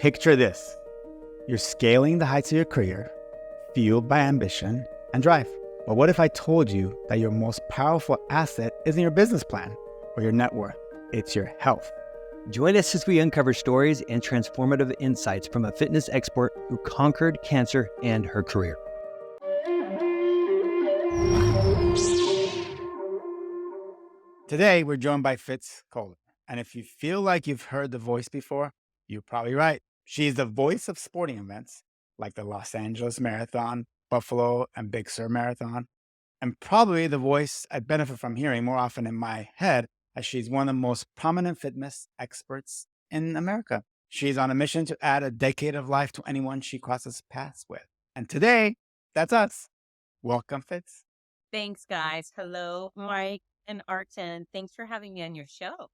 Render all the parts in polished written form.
Picture this. You're scaling the heights of your career, fueled by ambition and drive. But what if I told you that your most powerful asset isn't your business plan or your net worth? It's your health. Join us as we uncover stories and transformative insights from a fitness expert who conquered cancer and her career. Today, we're joined by Fitz Koehler. And if you feel like you've heard the voice before, you're probably right. She's the voice of sporting events like the Los Angeles Marathon, Buffalo, and Big Sur Marathon. And probably the voice I benefit from hearing more often in my head, as she's one of the most prominent fitness experts in America. She's on a mission to add a decade of life to anyone she crosses paths with. And today, that's us. Welcome, Fitz. Thanks, guys. Hello, Mike and Arten. Thanks for having me on your show.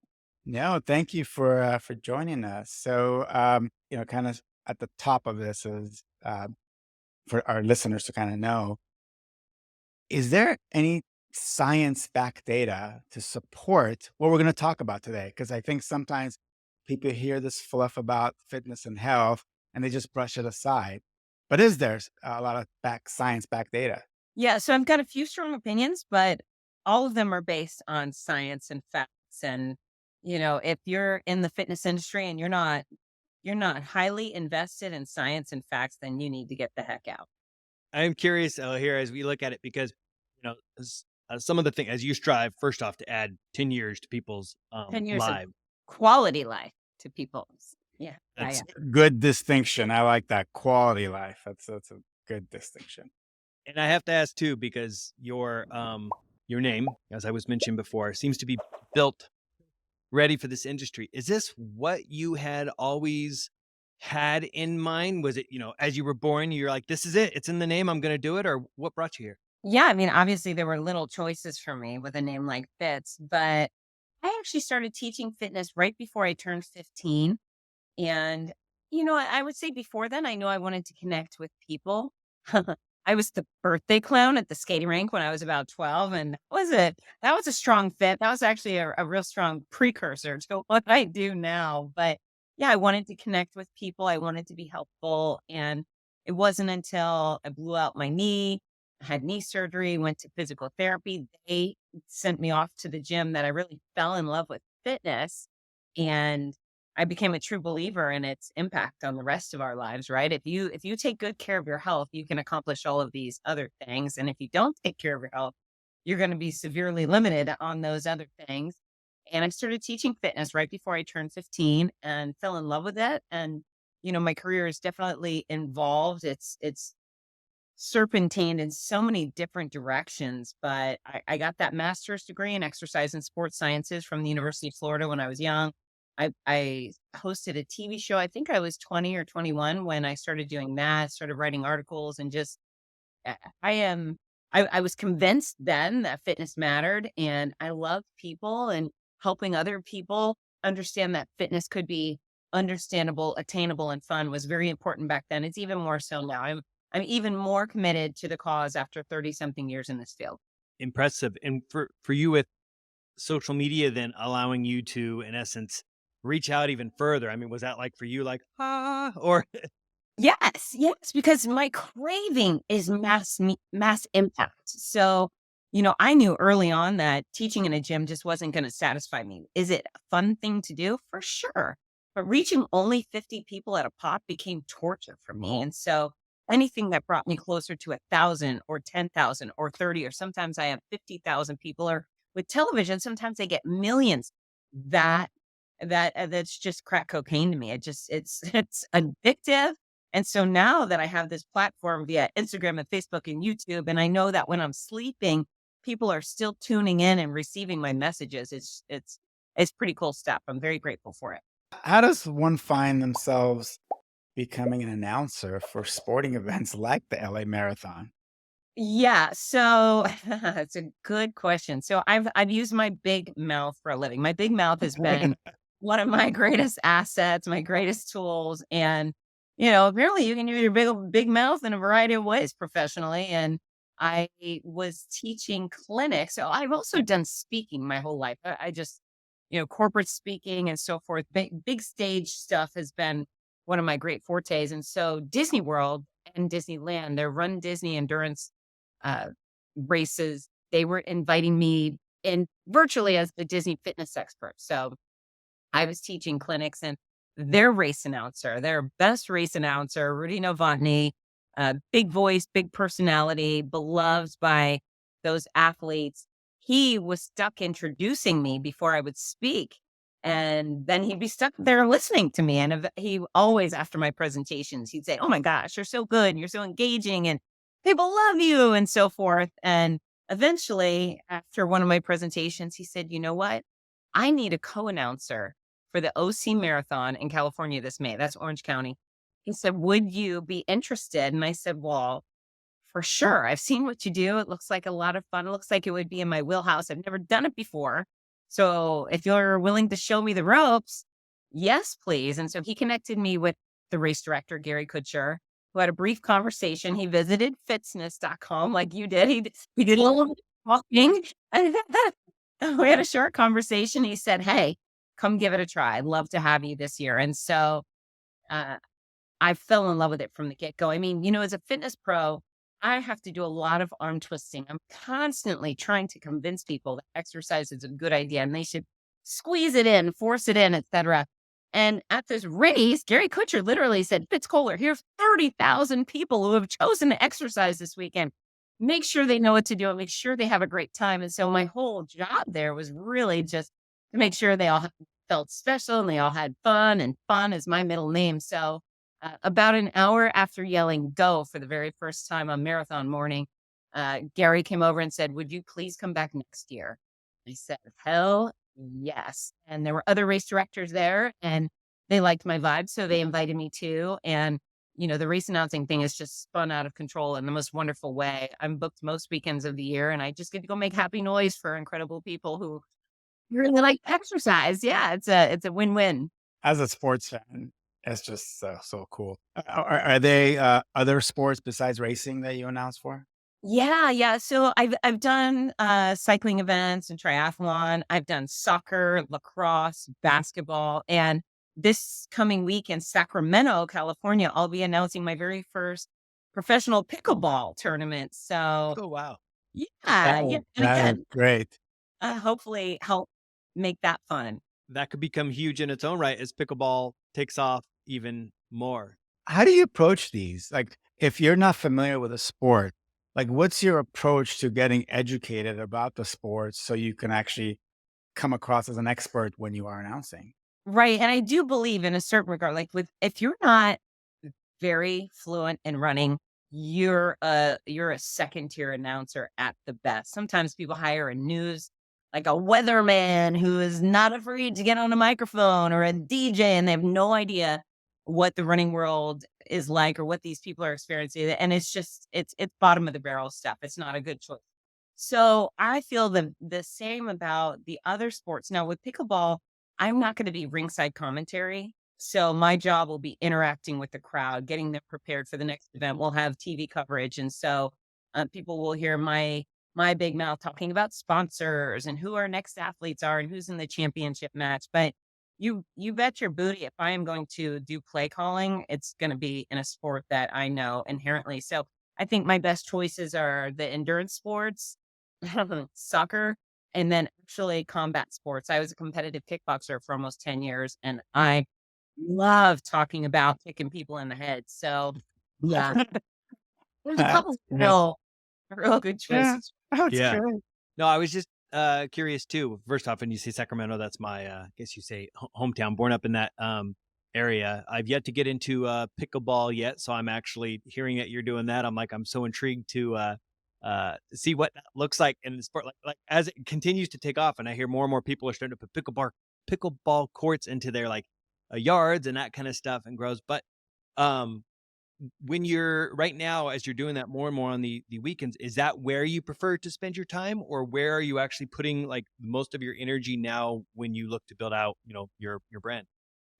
No, thank you for joining us. So, kind of at the top of this is for our listeners to kind of know, is there any science-backed data to support what we're going to talk about today? Because I think sometimes people hear this fluff about fitness and health and they just brush it aside. But is there a lot of science-backed data? Yeah, so I've got a few strong opinions, but all of them are based on science and facts. And, if you're in the fitness industry and you're not highly invested in science and facts, then you need to get the heck out. I'm curious here as we look at it because, some of the things as you strive, first off, to add 10 years to people's 10 years lives. of quality life to people. Yeah. That's good distinction. I like that. Quality life. That's a good distinction. And I have to ask too, because your name, as I was mentioning before, seems to be built ready for this industry. Is this what you had always had in mind? Was it, as you were born, you're like, this is it, it's in the name, I'm going to do it? Or what brought you here? Yeah, I mean, obviously there were little choices for me with a name like Fitz, but I actually started teaching fitness right before I turned 15. And, I would say before then, I knew I wanted to connect with people. I was the birthday clown at the skating rink when I was about 12. And that was a strong fit. That was actually a real strong precursor to what I do now. But yeah, I wanted to connect with people. I wanted to be helpful. And it wasn't until I blew out my knee, had knee surgery, went to physical therapy. They sent me off to the gym that I really fell in love with fitness. And I became a true believer in its impact on the rest of our lives, right? If you take good care of your health, you can accomplish all of these other things. And if you don't take care of your health, you're going to be severely limited on those other things. And I started teaching fitness right before I turned 15 and fell in love with it. And, my career is definitely involved. It's serpentined in so many different directions, but I got that master's degree in exercise and sports sciences from the University of Florida when I was young. I hosted a TV show. I think I was 20 or 21 when I started doing that, started writing articles, and just, I was convinced then that fitness mattered, and I love people and helping other people understand that fitness could be understandable, attainable, and fun was very important back then. It's even more so now. I'm even more committed to the cause after 30 something years in this field. Impressive. And for you with social media, then allowing you to, in essence, reach out even further. I mean, was that like for you, like, or? Yes, because my craving is mass impact. So, I knew early on that teaching in a gym just wasn't going to satisfy me. Is it a fun thing to do? For sure. But reaching only 50 people at a pop became torture for me. And so anything that brought me closer to 1,000 or 10,000 or 30, or sometimes I have 50,000 people, or with television, sometimes I get millions. That's just crack cocaine to me. It's addictive. And so now that I have this platform via Instagram and Facebook and YouTube, and I know that when I'm sleeping, people are still tuning in and receiving my messages. It's pretty cool stuff. I'm very grateful for it. How does one find themselves becoming an announcer for sporting events like the LA Marathon? Yeah, so it's a good question. So I've used my big mouth for a living. My big mouth has been one of my greatest assets, my greatest tools. And, apparently you can use your big mouth in a variety of ways professionally. And I was teaching clinics. So I've also done speaking my whole life. I just, corporate speaking and so forth. Big stage stuff has been one of my great fortes. And so Disney World and Disneyland, their Run Disney endurance uh, races, they were inviting me in virtually as the Disney fitness expert. So I was teaching clinics, and their race announcer, their best race announcer, Rudy Novotny, big voice, big personality, beloved by those athletes. He was stuck introducing me before I would speak. And then he'd be stuck there listening to me. And he always, after my presentations, he'd say, "Oh my gosh, you're so good. And you're so engaging. And people love you," and so forth. And eventually, after one of my presentations, he said, "You know what? I need a co announcer for the OC Marathon in California this May." That's Orange County. He said, "Would you be interested?" And I said, "Well, for sure. I've seen what you do. It looks like a lot of fun. It looks like it would be in my wheelhouse. I've never done it before. So if you're willing to show me the ropes, yes, please." And so he connected me with the race director, Gary Kutcher, who had a brief conversation. He visited fitzness.com like you did. We did a little talking. And we had a short conversation. He said, "Hey, come give it a try. I'd love to have you this year." And so uh, I fell in love with it from the get go. I mean, as a fitness pro, I have to do a lot of arm twisting. I'm constantly trying to convince people that exercise is a good idea and they should squeeze it in, force it in, etc. And at this race, Gary Kutcher literally said, "Fitz Kohler, here's 30,000 people who have chosen to exercise this weekend. Make sure they know what to do and make sure they have a great time." And so my whole job there was really just to make sure they all felt special and they all had fun, and fun is my middle name. So about an hour after yelling "go" for the very first time on marathon morning, Gary came over and said, "Would you please come back next year?" I said, "Hell yes." And there were other race directors there and they liked my vibe. So they invited me too. And, the race announcing thing is just spun out of control in the most wonderful way. I'm booked most weekends of the year and I just get to go make happy noise for incredible people who really like exercise. Yeah, it's a win-win. As a sports fan, it's just so cool. Are they other sports besides racing that you announce for? Yeah, yeah. So I've done cycling events and triathlon. I've done soccer, lacrosse, basketball, and this coming week in Sacramento, California, I'll be announcing my very first professional pickleball tournament. So Oh, wow. yeah, That yeah, and That is again, great. hopefully help make that fun. that could become huge in its own right as pickleball takes off even more. How do you approach these? Like, if you're not familiar with a sport, like, what's your approach to getting educated about the sport so you can actually come across as an expert when you are announcing? Right. And I do believe in a certain regard, like if you're not very fluent in running, you're a second tier announcer at the best. Sometimes people hire a news like a weatherman who is not afraid to get on a microphone, or a DJ, and they have no idea what the running world is like or what these people are experiencing. And it's just it's bottom of the barrel stuff. It's not a good choice. So I feel the same about the other sports. Now with pickleball, I'm not going to be ringside commentary. So my job will be interacting with the crowd, getting them prepared for the next event. We'll have TV coverage, and so people will hear my big mouth talking about sponsors and who our next athletes are and who's in the championship match. But you bet your booty, if I am going to do play calling, it's going to be in a sport that I know inherently. So I think my best choices are the endurance sports, soccer, and then actually combat sports. I was a competitive kickboxer for almost 10 years and I love talking about kicking people in the head. So yeah, there's a couple Yeah. real good Yeah. choices. Oh, it's Yeah. great. No, I was just curious too. First off, when you say Sacramento, that's my I guess you say hometown. Born up in that area. I've yet to get into pickleball yet, so I'm actually hearing that you're doing that. I'm so intrigued to see what that looks like in the sport. Like as it continues to take off, and I hear more and more people are starting to put pickleball courts into their yards and that kind of stuff and grows. But um when you're right now, as you're doing that more and more on the weekends, is that where you prefer to spend your time, or where are you actually putting most of your energy now when you look to build out, your brand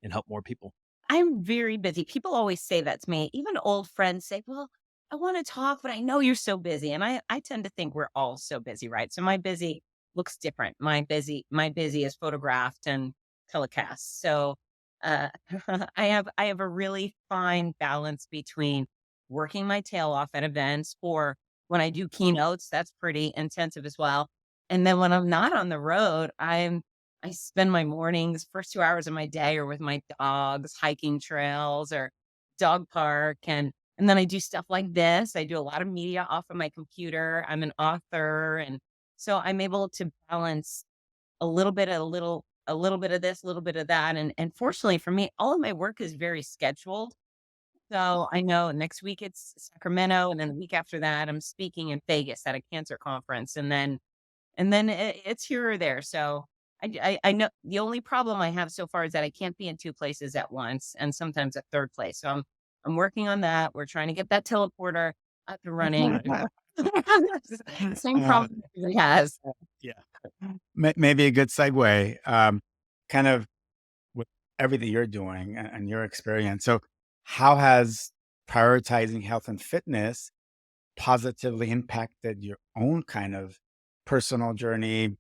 and help more people? I'm very busy. People always say that to me. Even old friends say, "Well, I want to talk, but I know you're so busy." And I tend to think we're all so busy, right? So my busy looks different. My busy is photographed and telecast. So Uh, I have a really fine balance between working my tail off at events, or when I do keynotes, that's pretty intensive as well. And then when I'm not on the road, I spend my mornings, first 2 hours of my day are with my dogs, hiking trails or dog park, and then I do stuff like this. I do a lot of media off of my computer. I'm an author, and so I'm able to balance a little bit of this, a little bit of that, and fortunately for me, all of my work is very scheduled. So I know next week it's Sacramento, and then the week after that, I'm speaking in Vegas at a cancer conference, and then it's here or there. So I know the only problem I have so far is that I can't be in 2 places at once, and sometimes a 3rd place. So I'm working on that. We're trying to get that teleporter up and running. Same Uh, problem everybody has. yeah. Maybe a good segue, kind of with everything you're doing and your experience. So, how has prioritizing health and fitness positively impacted your own kind of personal journey,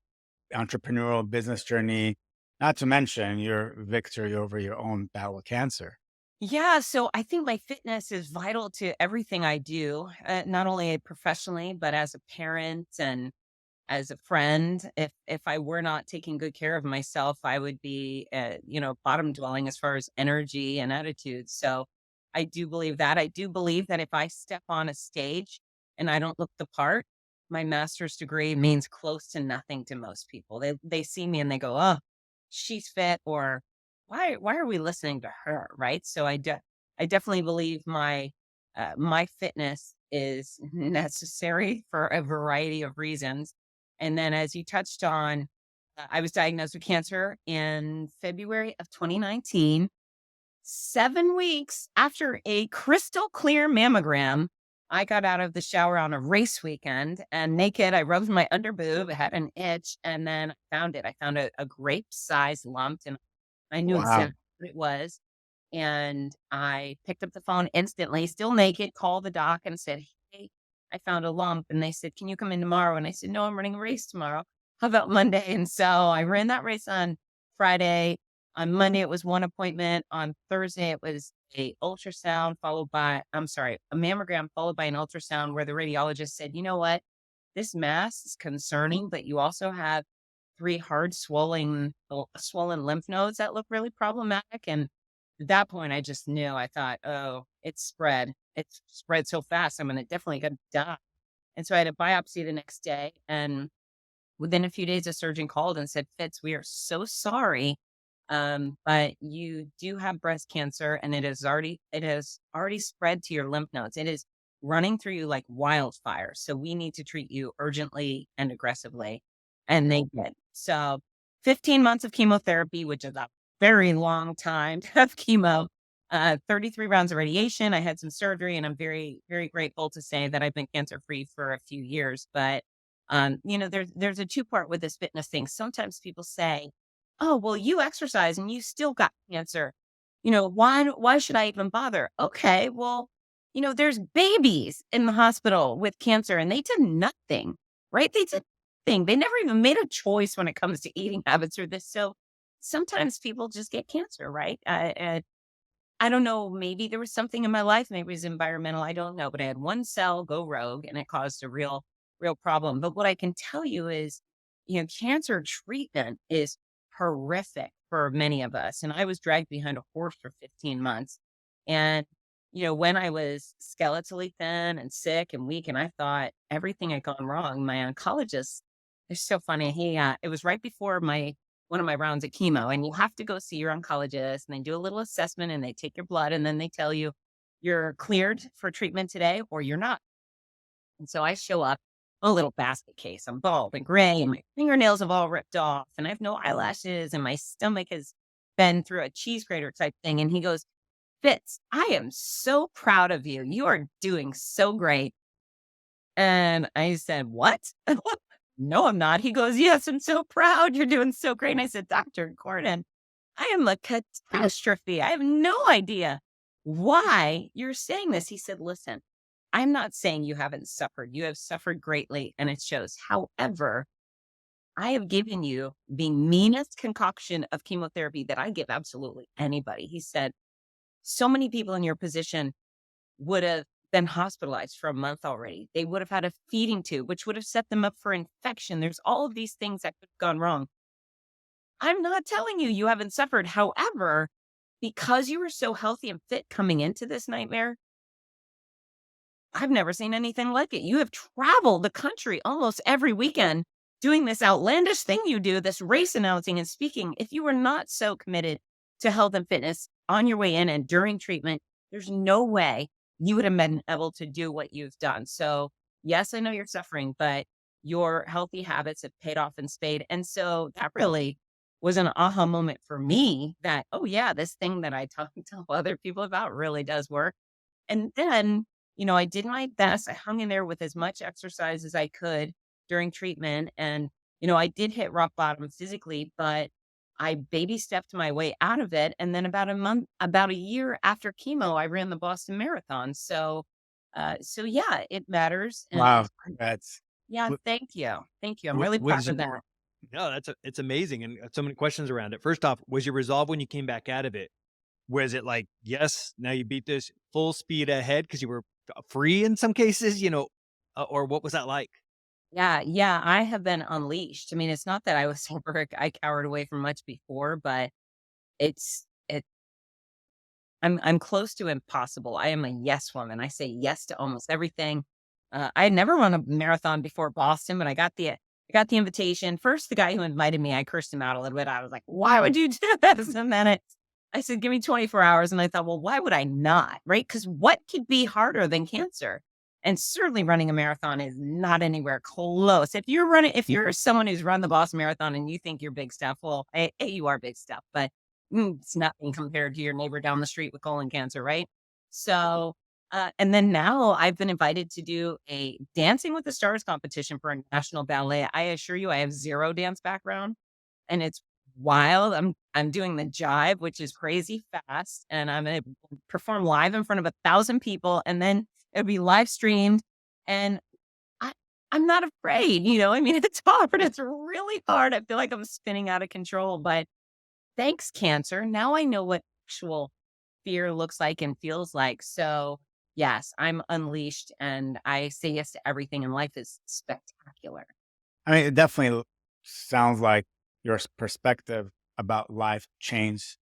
entrepreneurial business journey, not to mention your victory over your own battle with cancer? Yeah, so I think my fitness is vital to everything I do, not only professionally, but as a parent and as a friend. If I were not taking good care of myself, I would be, bottom dwelling as far as energy and attitude. So I do believe that. I do believe that if I step on a stage and I don't look the part, my master's degree means close to nothing to most people. They see me and they go, "Oh, she's fit," or why are we listening to her?" Right? So I definitely believe my fitness is necessary for a variety of reasons. And then, as you touched on, I was diagnosed with cancer in February of 2019. 7 weeks after a crystal clear mammogram, I got out of the shower on a race weekend and naked. I rubbed my underboob, it had an itch, and then I found it. I found a grape sized lump, and I knew Wow. exactly what it was. And I picked up the phone instantly, still naked, called the doc and said, "Hey, I found a lump." And they said, "Can you come in tomorrow?" And I said, "No, I'm running a race tomorrow. How about Monday?" And so I ran that race on Friday. On Monday, it was one appointment. On Thursday, it was a mammogram followed by an ultrasound where the radiologist said, "You know what? This mass is concerning, but you also have 3 hard swollen lymph nodes that look really problematic." And at that point, I just knew. I thought, "Oh, it's spread. It's spread so fast. I'm gonna definitely gonna die." And so I had a biopsy the next day, and within a few days, a surgeon called and said, "Fitz, we are so sorry, but you do have breast cancer, and it has already spread to your lymph nodes. It is running through you like wildfire. So we need to treat you urgently and aggressively." And they did. So 15 months of chemotherapy, which is a very long time to have chemo. 33 rounds of radiation. I had some surgery, and I'm very, very grateful to say that I've been cancer free for a few years. But there's a two-part with this fitness thing. Sometimes people say, "Oh, well, you exercise and you still got cancer. Why should I even bother?" Okay, well, there's babies in the hospital with cancer and they did nothing, right? They did nothing. They never even made a choice when it comes to eating habits or this. So sometimes people just get cancer, right? I don't know. Maybe there was something in my life. Maybe it was environmental. I don't know. But I had one cell go rogue and it caused a real problem. But what I can tell you is, cancer treatment is horrific for many of us. And I was dragged behind a horse for 15 months. And, when I was skeletally thin and sick and weak, and I thought everything had gone wrong, my oncologist is so funny. It was right before one of my rounds of chemo, and you have to go see your oncologist, and they do a little assessment, and they take your blood, and then they tell you you're cleared for treatment today or you're not. And so I show up, a little basket case. I'm bald and gray, and my fingernails have all ripped off, and I have no eyelashes, and my stomach has been through a cheese grater type thing. And he goes, "Fitz, I am so proud of you. You are doing so great." And I said, "What?" "No, I'm not." He goes, "Yes, I'm so proud. You're doing so great." And I said, "Dr. Gordon, I am a catastrophe. I have no idea why you're saying this." He said, "Listen, I'm not saying you haven't suffered. You have suffered greatly and it shows. However, I have given you the meanest concoction of chemotherapy that I give absolutely anybody. He said, so many people in your position would have been hospitalized for a month already. They would have had a feeding tube, which would have set them up for infection. There's all of these things that could have gone wrong. I'm not telling you you haven't suffered. However, because you were so healthy and fit coming into this nightmare, I've never seen anything like it. You have traveled the country almost every weekend doing this outlandish thing you do, this race announcing and speaking. If you were not so committed to health and fitness on your way in and during treatment, there's no way you would have been able to do what you've done. So, yes, I know you're suffering, but your healthy habits have paid off in spade. And so that really was an aha moment for me that, oh, yeah, this thing that I talk and tell other people about really does work. And then, I did my best. I hung in there with as much exercise as I could during treatment. And, I did hit rock bottom physically, but I baby stepped my way out of it. And then about a year after chemo, I ran the Boston Marathon. So yeah, it matters. And Wow, congrats. yeah, W thank you. Thank you. I'm Wa really proud was of that. no, it's amazing, and so many questions around it. First off, was your resolve when you came back out of it? Was it like, "Yes, now you beat this full speed ahead because you were free in some cases," or what was that like? Yeah, yeah, I have been unleashed. I mean, it's not that I was ever I cowered away from much before, but it I'm close to impossible. I am a yes woman. I say yes to almost everything. I had never run a marathon before Boston, but I got the invitation. First, the guy who invited me, I cursed him out a little bit. I was like, "Why would you do this?" And then I said, "Give me 24 hours." And I thought, well, why would I not? Right? Because what could be harder than cancer? And certainly running a marathon is not anywhere close. If you're someone who's run the Boston Marathon and you think you're big stuff, well, you are big stuff, but it's nothing compared to your neighbor down the street with colon cancer, right? So, and then now I've been invited to do a Dancing with the Stars competition for a national ballet. I assure you, I have zero dance background, and it's wild. I'm doing the jive, which is crazy fast, and I'm gonna perform live in front of 1,000 people, and then it'll be live streamed. And I, I'm not afraid. I mean, it's hard. It's really hard. I feel like I'm spinning out of control, but thanks, cancer. Now I know what actual fear looks like and feels like. So, yes, I'm unleashed and I say yes to everything, and life is spectacular. I mean, it definitely sounds like your perspective about life changed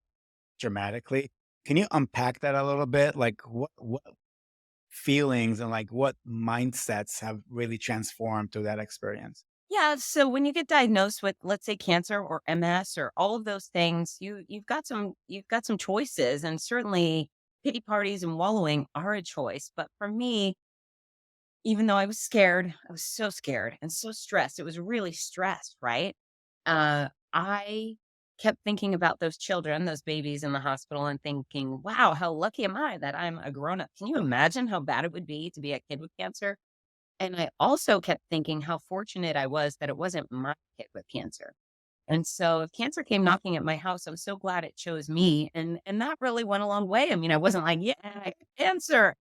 dramatically. Can you unpack that a little bit? Like what feelings and like what mindsets have really transformed through that experience? Yeah. So when you get diagnosed with, let's say, cancer or MS or all of those things, you've got some choices, and certainly pity parties and wallowing are a choice. But for me, even though I was scared, I was so scared and so stressed. It was really stressed, right? I kept thinking about those children, those babies in the hospital, and thinking, wow, how lucky am I that I'm a grown up? Can you imagine how bad it would be to be a kid with cancer? And I also kept thinking how fortunate I was that it wasn't my kid with cancer. And so if cancer came knocking at my house, I'm so glad it chose me. And that really went a long way. I mean, I wasn't like, yeah, I got cancer.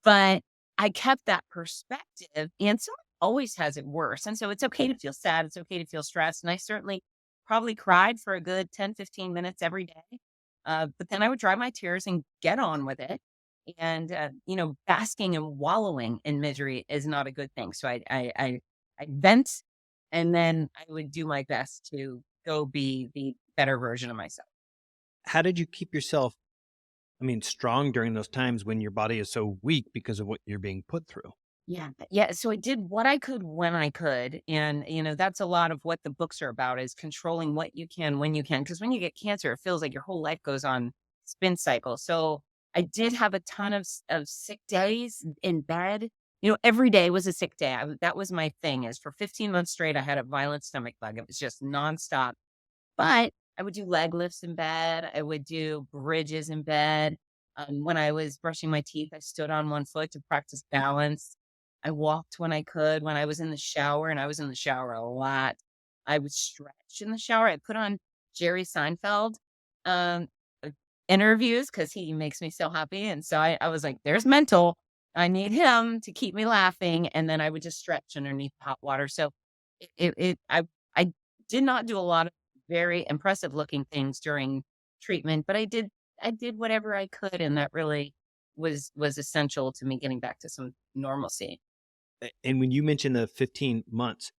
But I kept that perspective, and someone always has it worse, and so it's okay to feel sad, it's okay to feel stressed, and I certainly probably cried for a good 10, 15 minutes every day, but then I would dry my tears and get on with it, and, basking and wallowing in misery is not a good thing, so I'd vent, and then I would do my best to go be the better version of myself. How did you keep yourself, strong during those times when your body is so weak because of what you're being put through? Yeah, yeah, so I did what I could when I could, and, that's a lot of what the books are about is controlling what you can when you can. Because when you get cancer, it feels like your whole life goes on spin cycle, so I did have a ton of sick days in bed. Every day was a sick day. That was my thing is for 15 months straight, I had a violent stomach bug. It was just nonstop. But I would do leg lifts in bed. I would do bridges in bed. When I was brushing my teeth, I stood on one foot to practice balance. I walked when I could. When I was in the shower, and I was in the shower a lot, I would stretch in the shower. I put on Jerry Seinfeld um, uh, interviews because he makes me so happy. And so I was like, there's mental. I need him to keep me laughing. And then I would just stretch underneath hot water. So I Did not do a lot of very impressive looking things during treatment, but I did whatever I could, and that really was essential to me getting back to some normalcy. And when you mentioned the 15 months,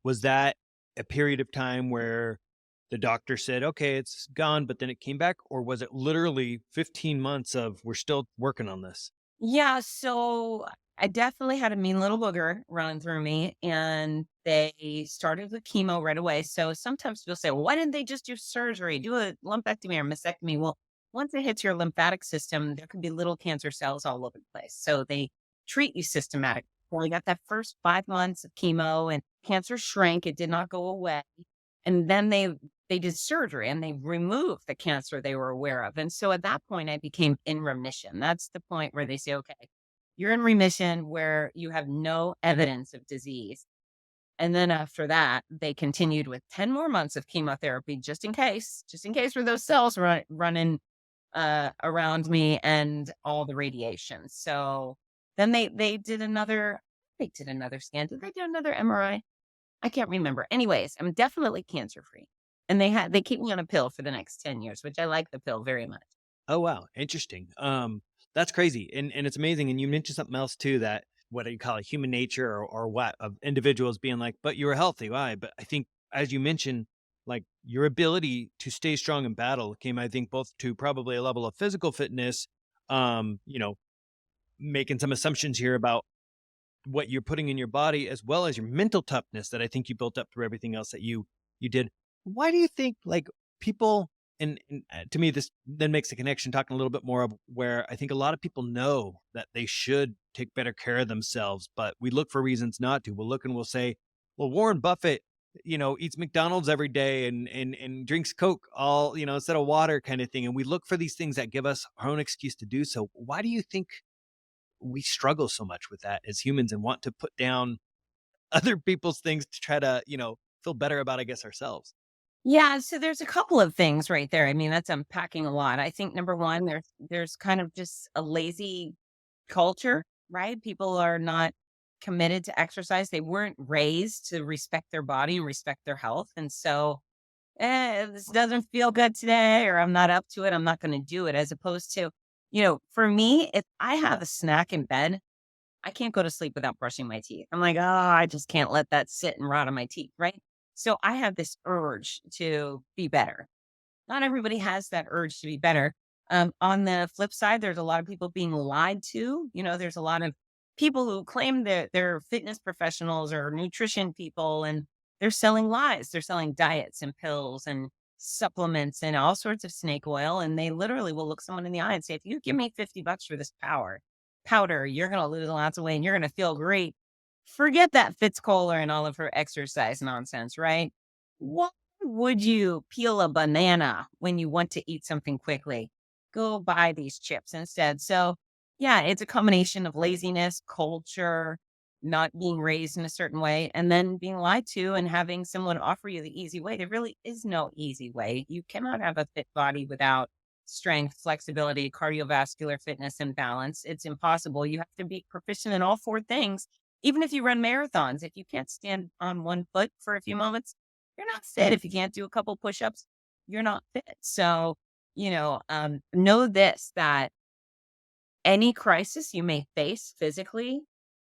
was that a period of time where the doctor said, okay, it's gone, but then it came back? Or was it literally 15 months of we're still working on this? Yeah, so I definitely had a mean little booger running through me, and they started with chemo right away. So sometimes people say, well, why didn't they just do surgery, do a lumpectomy or mastectomy? Well, once it hits your lymphatic system, there could be little cancer cells all over the place. So they treat you systematic. Well, I got that first 5 months of chemo and cancer shrank. It did not go away. And then they did surgery and they removed the cancer they were aware of. And so at that point, I became in remission. That's the point where they say, okay, you're in remission where you have no evidence of disease. And then after that, they continued with 10 more months of chemotherapy, just in case for those cells running around me and all the radiation. So then they did another scan. Did they do another MRI? I can't remember. Anyways, I'm definitely cancer free. And they keep me on a pill for the next 10 years, which I like the pill very much. Oh, wow. Interesting. That's crazy. And it's amazing. And you mentioned something else too, that what do you call it? Human nature or what of individuals being like, but you were healthy. Why? But I think as you mentioned, like your ability to stay strong in battle came, I think, both to probably a level of physical fitness, you know, making some assumptions here about what you're putting in your body as well as your mental toughness that I think you built up through everything else that you did. Why do you think like people and to me this then makes a connection talking a little bit more of where I think a lot of people know that they should take better care of themselves, but we look for reasons not to. We'll look and we'll say, well, Warren Buffett, eats McDonald's every day and drinks Coke all, instead of water kind of thing. And we look for these things that give us our own excuse to do so. Why do you think we struggle so much with that as humans and want to put down other people's things to try to, feel better about, I guess, ourselves? Yeah, so there's a couple of things right there. I mean, that's unpacking a lot. I think number one, there's kind of just a lazy culture, right? People are not committed to exercise. They weren't raised to respect their body and respect their health. And so, this doesn't feel good today, or I'm not up to it. I'm not going to do it. As opposed to, for me, if I have a snack in bed, I can't go to sleep without brushing my teeth. I'm like, oh, I just can't let that sit and rot on my teeth, right? So I have this urge to be better. Not everybody has that urge to be better. On the flip side, there's a lot of people being lied to. There's a lot of people who claim that they're fitness professionals or nutrition people, and they're selling lies. They're selling diets and pills and supplements and all sorts of snake oil. And they literally will look someone in the eye and say, if you give me $50 for this powder, you're going to lose lots of weight and you're going to feel great. Forget that Fitz Kohler and all of her exercise nonsense, right? Why would you peel a banana when you want to eat something quickly? Go buy these chips instead. So, yeah, it's a combination of laziness, culture, not being raised in a certain way, and then being lied to and having someone offer you the easy way. There really is no easy way. You cannot have a fit body without strength, flexibility, cardiovascular fitness, and balance. It's impossible. You have to be proficient in all four things. Even if you run marathons, if you can't stand on one foot for a few moments, you're not fit. If you can't do a couple push-ups, you're not fit. So, know this, that any crisis you may face physically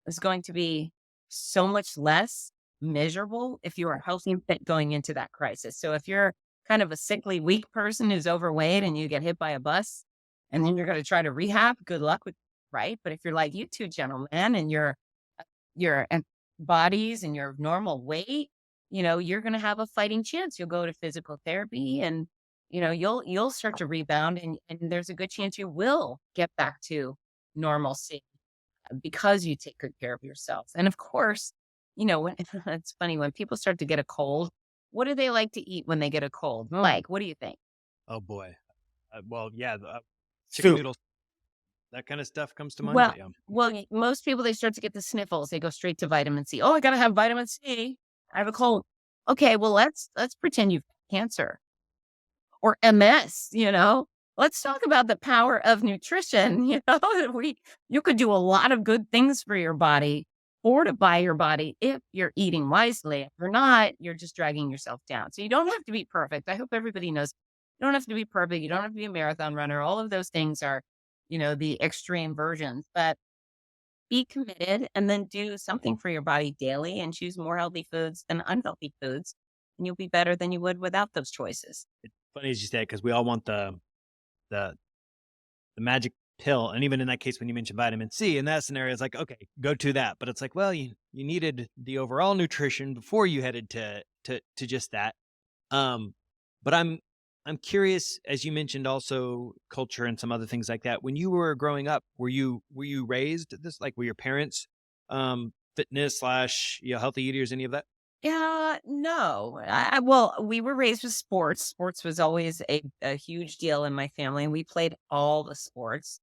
is going to be so much less miserable if you are healthy and fit going into that crisis. So if you're kind of a sickly, weak person who's overweight and you get hit by a bus and then you're going to try to rehab, good luck with, right? But if you're like you two gentlemen and your bodies and your normal weight, you're going to have a fighting chance. You'll go to physical therapy and, you'll start to rebound and there's a good chance you will get back to normalcy because you take good care of yourself. And of course, when it's funny when people start to get a cold, what do they like to eat when they get a cold? Like, what do you think? Oh boy. Well, yeah, the chicken Soup. noodles, that kind of stuff comes to mind. Well, But yeah. most people, they start to get the sniffles. They go straight to vitamin C. Oh, I got to have vitamin C. I have a cold. Okay, well, let's pretend you've got cancer or MS. Let's talk about the power of nutrition. You could do a lot of good things for your body fortify your body if you're eating wisely. If you're not, you're just dragging yourself down. So you don't have to be perfect. I hope everybody knows you don't have to be perfect. You don't have to be a marathon runner. All of those things are, the extreme versions, but be committed and then do something for your body daily and choose more healthy foods than unhealthy foods. And you'll be better than you would without those choices. It's funny as you say, because we all want the the magic pill. And even in that case, when you mentioned vitamin C, in that scenario, it's like, okay, go to that. But it's like, well, you needed the overall nutrition before you headed to just that. Um, but I'm curious, as you mentioned, also culture and some other things like that. When you were growing up, were you raised this, like, were your parents fitness slash healthy eaters, any of that? Yeah, no. Well, we were raised with sports. Sports was always a huge deal in my family, and we played all the sports.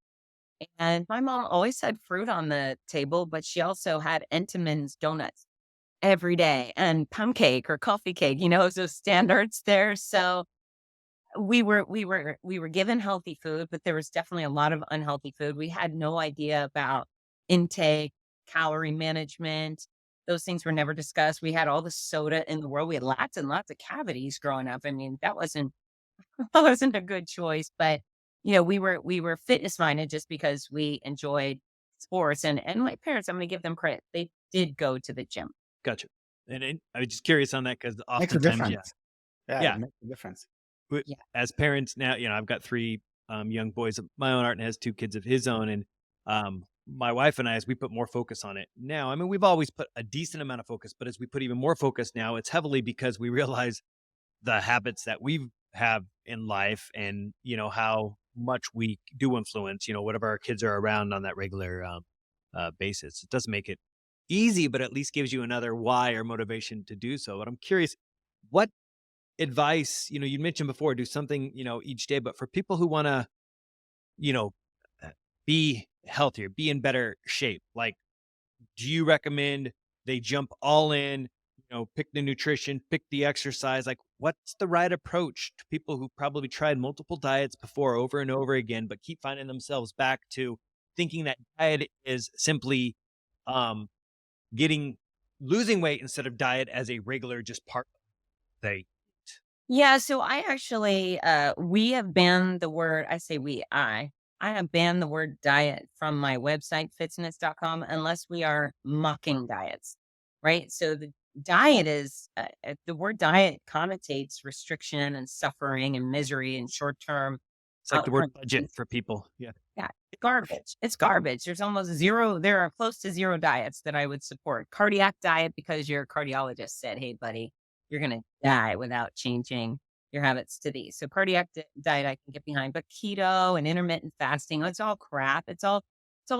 And my mom always had fruit on the table, but she also had Entenmann's donuts every day and pound cake or coffee cake, those standards there. So we were given healthy food, but there was definitely a lot of unhealthy food. We had no idea about intake, calorie management. Those things were never discussed. We had all the soda in the world. We had lots and lots of cavities growing up. I mean, that wasn't that wasn't a good choice, but we were fitness minded just because we enjoyed sports and my parents, I'm going to give them credit. They did go to the gym. Gotcha. I was just curious on that because Makes a oftentimes, yeah, difference. Yeah, it yeah, makes a difference. w- Yeah. as parents now, I've got three young boys of my own. Art has two kids of his own, and my wife and I, as we put more focus on it now. I mean, we've always put a decent amount of focus, but as we put even more focus now, it's heavily because we realize the habits that we have in life, and how much we do influence whatever our kids are around on that regular basis. It doesn't make it easy, but at least gives you another why or motivation to do so. But I'm curious, what advice, you mentioned before, do something each day, but for people who want to you know uh, be healthier, be in better shape, like, do you recommend they jump all in, pick the nutrition, pick the exercise? Like, what's the right approach to people who probably tried multiple diets before over and over again, but keep finding themselves back to thinking that diet is simply um, getting losing weight instead of diet as a regular just part they eat? Yeah, so I actually we have banned the word I say we, I have banned the word diet from my website, fitness.com, unless we are mocking diets. Right. So the diet is the word diet connotates restriction and suffering and misery and short term It's like the word budget outcomes. for people. Yeah. Yeah, garbage. It's garbage. There's almost zero. There are close to zero diets that I would support. Cardiac diet, because your cardiologist said, "Hey, buddy, you're gonna die without changing your habits to these." So cardiac diet I can get behind, but keto and intermittent fasting, it's all crap. It's all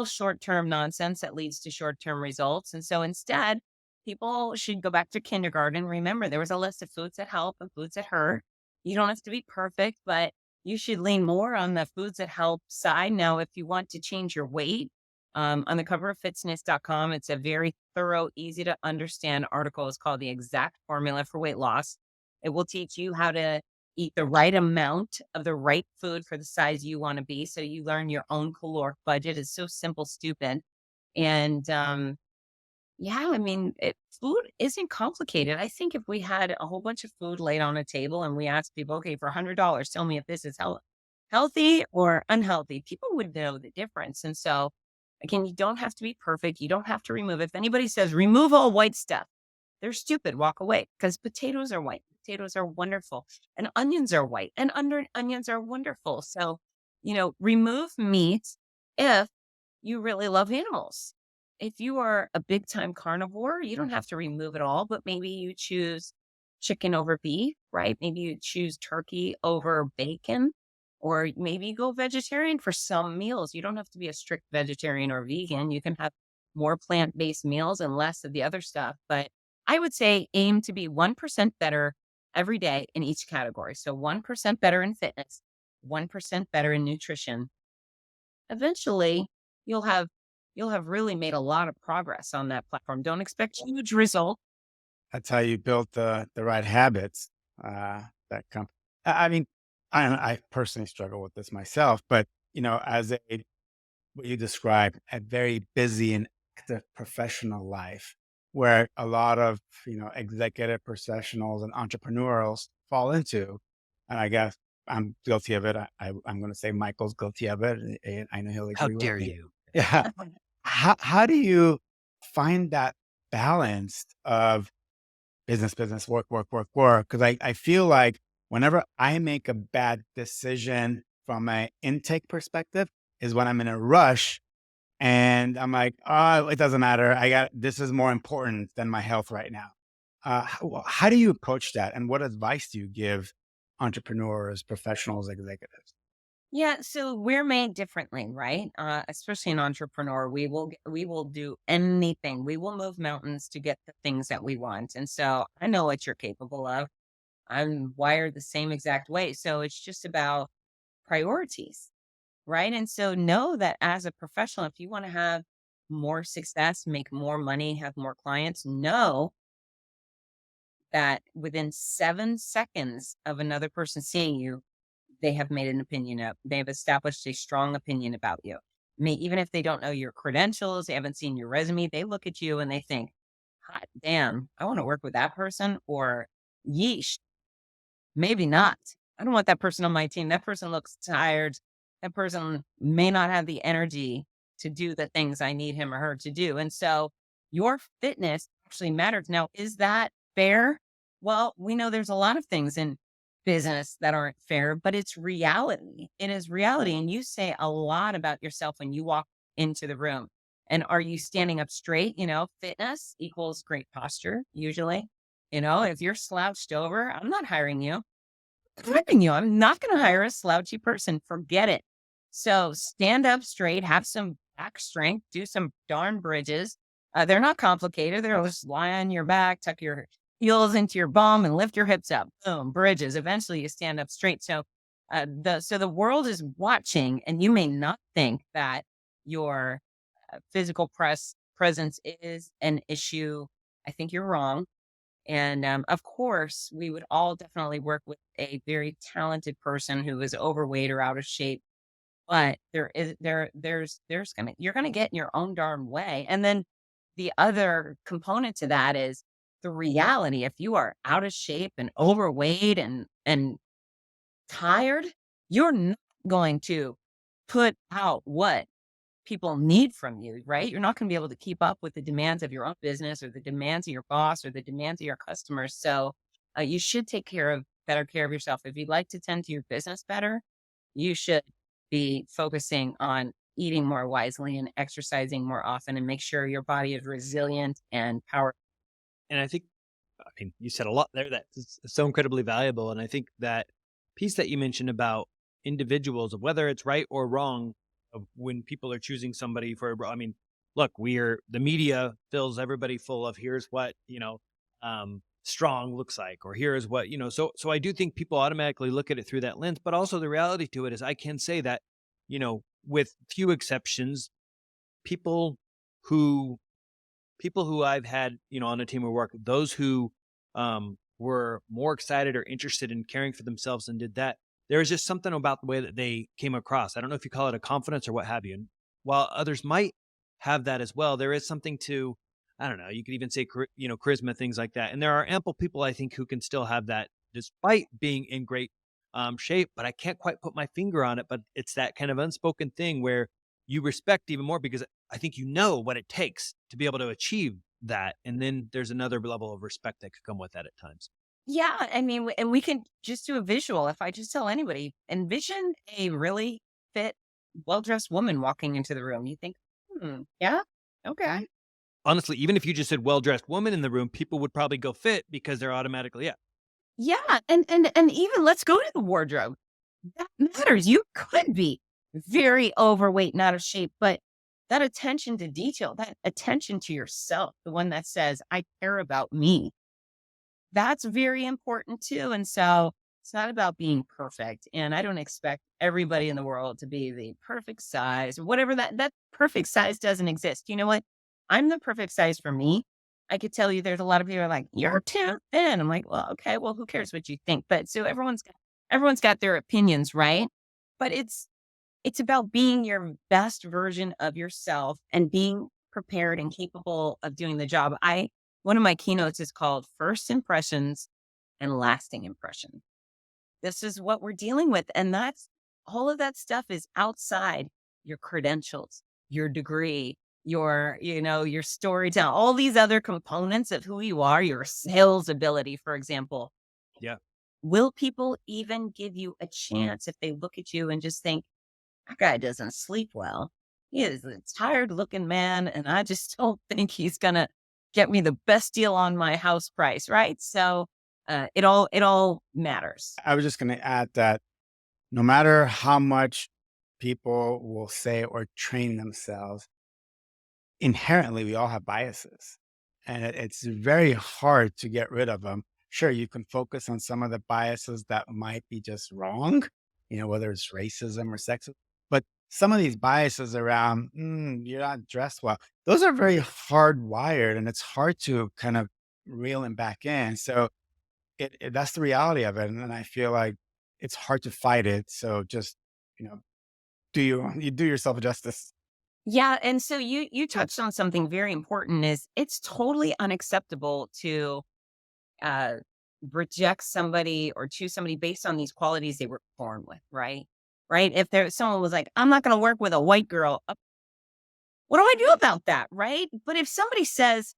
short term nonsense that leads to short term results. And so instead, people should go back to kindergarten. Remember, there was a list of foods that help and foods that hurt. You don't have to be perfect, but you should lean more on the foods that help side. Now, if you want to change your weight, on the cover of fitness.com, it's a very thorough, easy to understand article. It's called The Exact Formula for Weight Loss. It will teach you how to eat the right amount of the right food for the size you want to be. So you learn your own caloric budget. It's so simple, stupid. And yeah, I mean, food isn't complicated. I think if we had a whole bunch of food laid on a table and we asked people, okay, for $100, tell me if this is healthy or unhealthy, people would know the difference. And so, again, you don't have to be perfect. You don't have to remove. If anybody says remove all white stuff, they're stupid. Walk away, because potatoes are white. Potatoes are wonderful, and onions are white, and onions are wonderful. So, remove meat if you really love animals. If you are a big time carnivore, you don't have to remove it all, but maybe you choose chicken over beef, right? Maybe you choose turkey over bacon, or maybe you go vegetarian for some meals. You don't have to be a strict vegetarian or vegan. You can have more plant based meals and less of the other stuff. But I would say aim to be 1% better every day in each category. So 1% better in fitness, 1% better in nutrition. Eventually, you'll have you'll have really made a lot of progress on that platform. Don't expect huge results. That's how you build the right habits, that come I mean, I personally struggle with this myself, but, as a what you described, a very busy and active professional life where a lot of, executive professionals and entrepreneurs fall into. And I guess I'm guilty of it. I'm going to say Michael's guilty of it. And I know he'll How agree with dare me. you? Yeah. How do you find that balance of business, business, work, work, work, work? Because I feel like whenever I make a bad decision from an intake perspective is when I'm in a rush and I'm like, oh, it doesn't matter. This is more important than my health right now. How do you approach that? And what advice do you give entrepreneurs, professionals, executives? Yeah, so we're made differently, right? Especially an entrepreneur, we will do anything. We will move mountains to get the things that we want. And so I know what you're capable of. I'm wired the same exact way. So it's just about priorities, right? And so know that as a professional, if you want to have more success, make more money, have more clients, know that within 7 seconds of another person seeing you, they have made an opinion up. They have established a strong opinion about you. Even if they don't know your credentials, they haven't seen your resume, they look at you and they think, hot damn, I want to work with that person, or yeesh, maybe not. I don't want that person on my team. That person looks tired. That person may not have the energy to do the things I need him or her to do. And so your fitness actually matters. Now, is that fair? Well, we know there's a lot of things in business that aren't fair, but it's reality. It is reality. And you say a lot about yourself when you walk into the room. And are you standing up straight? Fitness equals great posture, usually. If you're slouched over, I'm not hiring you. I'm not going to hire a slouchy person. Forget it. So stand up straight, have some back strength, do some darn bridges. They're not complicated. They're just lie on your back, tuck your heels into your bum and lift your hips up. Boom, bridges. Eventually you stand up straight. So the world is watching, and you may not think that your physical presence is an issue. I think you're wrong. And of course, we would all definitely work with a very talented person who is overweight or out of shape. But you're gonna get in your own darn way. And then the other component to that is the reality. If you are out of shape and overweight and tired, you're not going to put out what people need from you, right? You're not going to be able to keep up with the demands of your own business or the demands of your boss or the demands of your customers. So you should take better care of yourself. If you'd like to tend to your business better, you should be focusing on eating more wisely and exercising more often, and make sure your body is resilient and powerful. And I mean, you said a lot there that is so incredibly valuable. And I think that piece that you mentioned about individuals, of whether it's right or wrong, of when people are choosing somebody I mean, look, the media fills everybody full of here's what, strong looks like, or here's what, so I do think people automatically look at it through that lens. But also the reality to it is I can say that, with few exceptions, people who I've had, on a team of work, those who were more excited or interested in caring for themselves and did that, there was just something about the way that they came across. I don't know if you call it a confidence or what have you. And while others might have that as well, there is something to, I don't know, you could even say, charisma, things like that. And there are ample people, I think, who can still have that despite being in great shape, but I can't quite put my finger on it. But it's that kind of unspoken thing where you respect even more, because I think what it takes to be able to achieve that. And then there's another level of respect that could come with that at times. Yeah, I mean, and we can just do a visual. If I just tell anybody, envision a really fit, well-dressed woman walking into the room. You think, yeah, okay. Honestly, even if you just said well-dressed woman in the room, people would probably go fit because they're automatically, yeah. Yeah, and even let's go to the wardrobe. That matters. You could be very overweight and out of shape, but that attention to detail, that attention to yourself, the one that says, I care about me, that's very important too. And so it's not about being perfect. And I don't expect everybody in the world to be the perfect size or whatever. That perfect size doesn't exist. You know what? I'm the perfect size for me. I could tell you there's a lot of people who are like, you're too thin. I'm like, well, okay, well, who cares what you think? But so everyone's got their opinions, right? But it's about being your best version of yourself and being prepared and capable of doing the job. One of my keynotes is called First Impressions and Lasting Impressions. This is what we're dealing with. And that's all of that stuff is outside your credentials, your degree, your storytelling, all these other components of who you are, your sales ability, for example. Yeah. Will people even give you a chance if they look at you and just think, that guy doesn't sleep well? He is a tired looking man, and I just don't think he's going to get me the best deal on my house price, right? So it all matters. I was just going to add that no matter how much people will say or train themselves, inherently we all have biases, and it's very hard to get rid of them. Sure, you can focus on some of the biases that might be just wrong, whether it's racism or sexism, but some of these biases around you're not dressed well, those are very hardwired, and it's hard to kind of reel them back in. So that's the reality of it, and I feel like it's hard to fight it. So just you know you do yourself justice. Yeah, and so you touched on something very important is it's totally unacceptable to uh reject somebody or choose somebody based on these qualities they were born with, right? Right? If there someone was like, I'm not going to work with a white girl, what do I do about that, right? But if somebody says,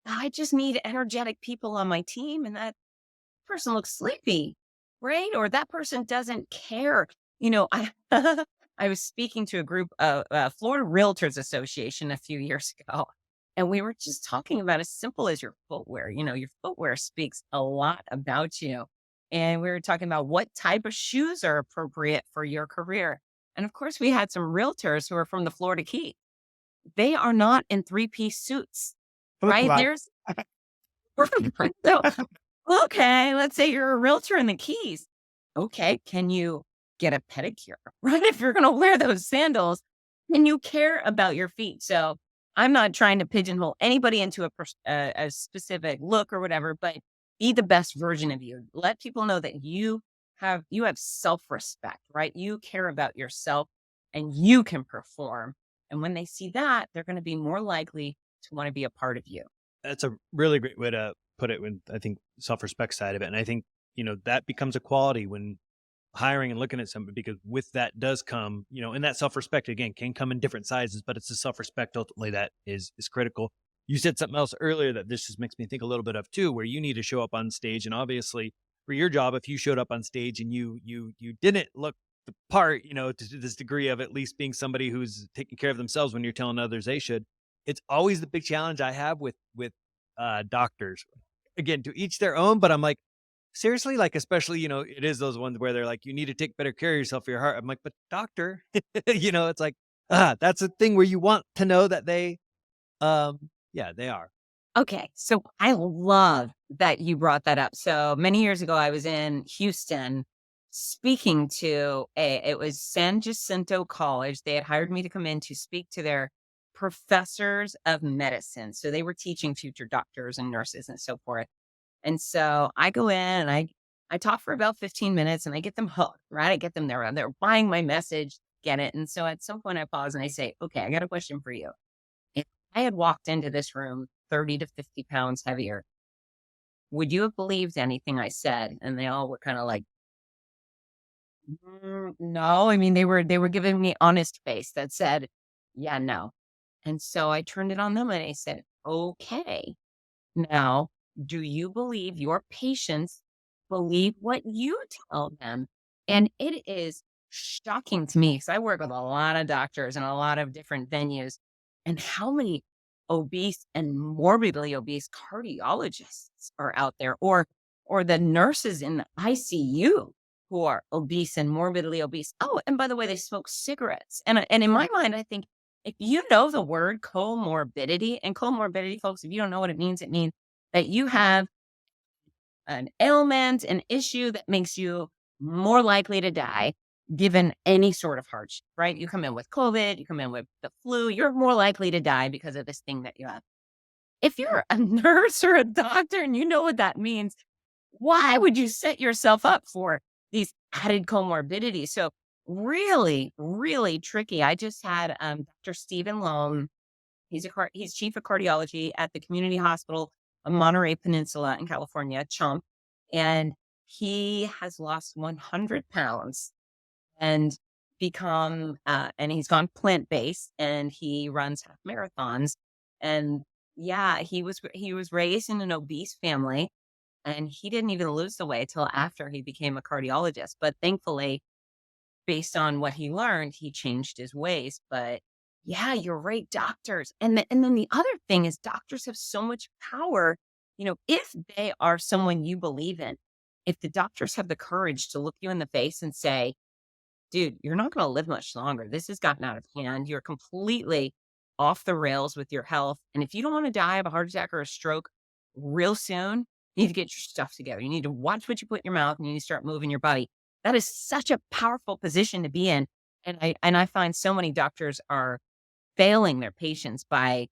I just need energetic people on my team and that person looks sleepy, right? Or that person doesn't care. I I was speaking to a group of Florida Realtors Association a few years ago, and we were just talking about as simple as your footwear. Your footwear speaks a lot about you. And we were talking about what type of shoes are appropriate for your career. And of course, we had some realtors who are from the Florida Keys. They are not in three-piece suits, Flip right? flop. There's so, okay, let's say you're a realtor in the Keys. Okay, can you get a pedicure, right? If you're going to wear those sandals, and you care about your feet. So I'm not trying to pigeonhole anybody into a specific look or whatever, but be the best version of you. Let people know that you have self-respect, right? You care about yourself and you can perform. And when they see that, they're going to be more likely to want to be a part of you. That's a really great way to put it when I think self-respect side of it. And I think, that becomes a quality when hiring and looking at somebody, because with that does come, and that self-respect again can come in different sizes, but it's the self-respect ultimately that is critical. You said something else earlier that this just makes me think a little bit of too, where you need to show up on stage. And obviously for your job, if you showed up on stage and you didn't look the part, to this degree of at least being somebody who's taking care of themselves when you're telling others they should, it's always the big challenge I have with doctors. Again, to each their own, but I'm like, seriously, like, especially, it is those ones where they're like, you need to take better care of yourself for your heart. I'm like, but doctor, it's like, that's a thing where you want to know that yeah, they are. Okay, so I love that you brought that up. So many years ago, I was in Houston speaking to it was San Jacinto College. They had hired me to come in to speak to their professors of medicine. So they were teaching future doctors and nurses and so forth. And so I go in and I talk for about 15 minutes and I get them hooked, right? I get them there. They're buying my message, get it. And so at some point I pause and I say, okay, I got a question for you. If I had walked into this room 30 to 50 pounds heavier, would you have believed anything I said? And they all were kind of like, no. I mean, they were giving me honest face that said, yeah, no. And so I turned it on them and I said, okay, now, do you believe your patients believe what you tell them? And it is shocking to me because I work with a lot of doctors and a lot of different venues, and how many obese and morbidly obese cardiologists are out there, or the nurses in the ICU who are obese and morbidly obese. Oh, and by the way, they smoke cigarettes. And in my mind, I think if you know the word comorbidity, and comorbidity, folks, if you don't know what it means that you have an ailment, an issue that makes you more likely to die given any sort of hardship, right? You come in with COVID, you come in with the flu, you're more likely to die because of this thing that you have. If you're a nurse or a doctor and you know what that means, why would you set yourself up for these added comorbidities? So really, really tricky. I just had Dr. Stephen Loam. He's chief of cardiology at the community hospital of Monterey Peninsula in California, Chump, and he has lost 100 pounds and and he's gone plant-based and he runs half marathons. And yeah, he was raised in an obese family and he didn't even lose the weight till after he became a cardiologist. But thankfully, based on what he learned, he changed his ways. But yeah, you're right, doctors. And then the other thing is doctors have so much power, if they are someone you believe in. If the doctors have the courage to look you in the face and say, dude, you're not going to live much longer. This has gotten out of hand. You're completely off the rails with your health. And if you don't want to die of a heart attack or a stroke real soon, you need to get your stuff together. You need to watch what you put in your mouth and you need to start moving your body. That is such a powerful position to be in. And I find so many doctors are failing their patients by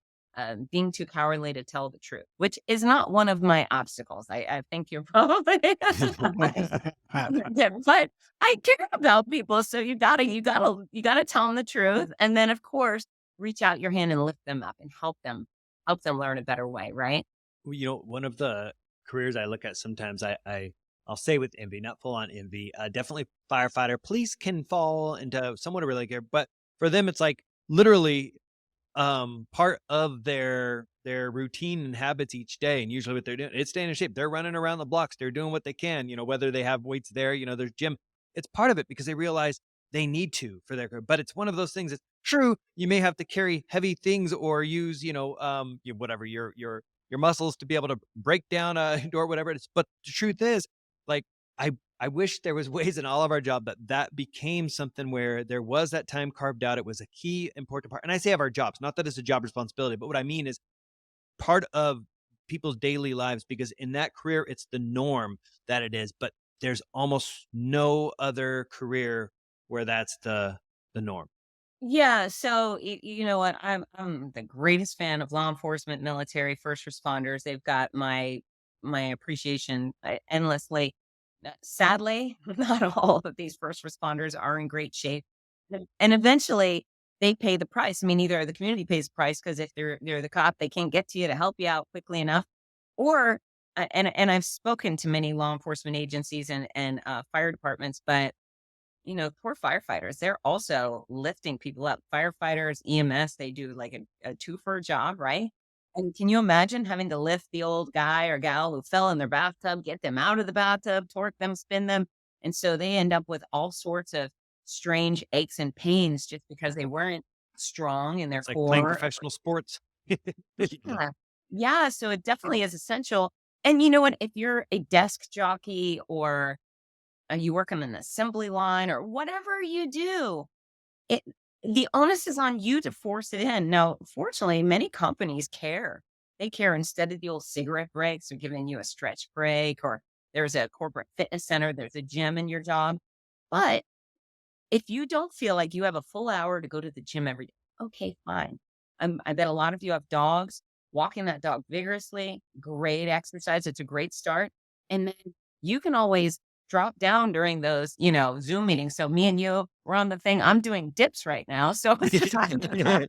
being too cowardly to tell the truth, which is not one of my obstacles. I think you're probably, yeah, but I care about people, so you gotta tell them the truth, and then of course reach out your hand and lift them up and help them learn a better way, right? Well, one of the careers I look at sometimes, I'll say with envy, not full on envy, definitely firefighter. Police can fall into somewhat a really care, but for them, it's like literally part of their routine and habits each day. And usually what they're doing, it's staying in shape. They're running around the blocks. They're doing what they can, whether they have weights there, there's gym. It's part of it because they realize they need to for their career. But it's one of those things that's true. You may have to carry heavy things or use, whatever your muscles to be able to break down a door, whatever it is. But the truth is, like, I wish there was ways in all of our job that became something where there was that time carved out. It was a key important part. And I say of our jobs, not that it's a job responsibility, but what I mean is part of people's daily lives, because in that career, it's the norm that it is, but there's almost no other career where that's the norm. Yeah, so you know what? I'm the greatest fan of law enforcement, military, first responders. They've got my appreciation endlessly. Sadly, not all of these first responders are in great shape, and eventually they pay the price. I mean, either the community pays the price because if they're the cop, they can't get to you to help you out quickly enough, or and I've spoken to many law enforcement agencies and fire departments, but poor firefighters, they're also lifting people up. Firefighters, EMS, they do like a two-for job, right? And can you imagine having to lift the old guy or gal who fell in their bathtub, get them out of the bathtub, torque them, spin them? And so they end up with all sorts of strange aches and pains just because they weren't strong in their It's like playing core. professional sports. Yeah. Yeah. Yeah. So it definitely is essential. And you know what? If you're a desk jockey or you work on an assembly line or whatever you do, it the onus is on you to force it in. Now, fortunately, many companies care. They care instead of the old cigarette breaks, they're giving you a stretch break, or there's a corporate fitness center, there's a gym in your job. But if you don't feel like you have a full hour to go to the gym every day, okay, fine. I bet a lot of you have dogs. Walking that dog vigorously, great exercise. It's a great start. And then you can always drop down during those, Zoom meetings. So me and you, we're on the thing. I'm doing dips right now. So yeah,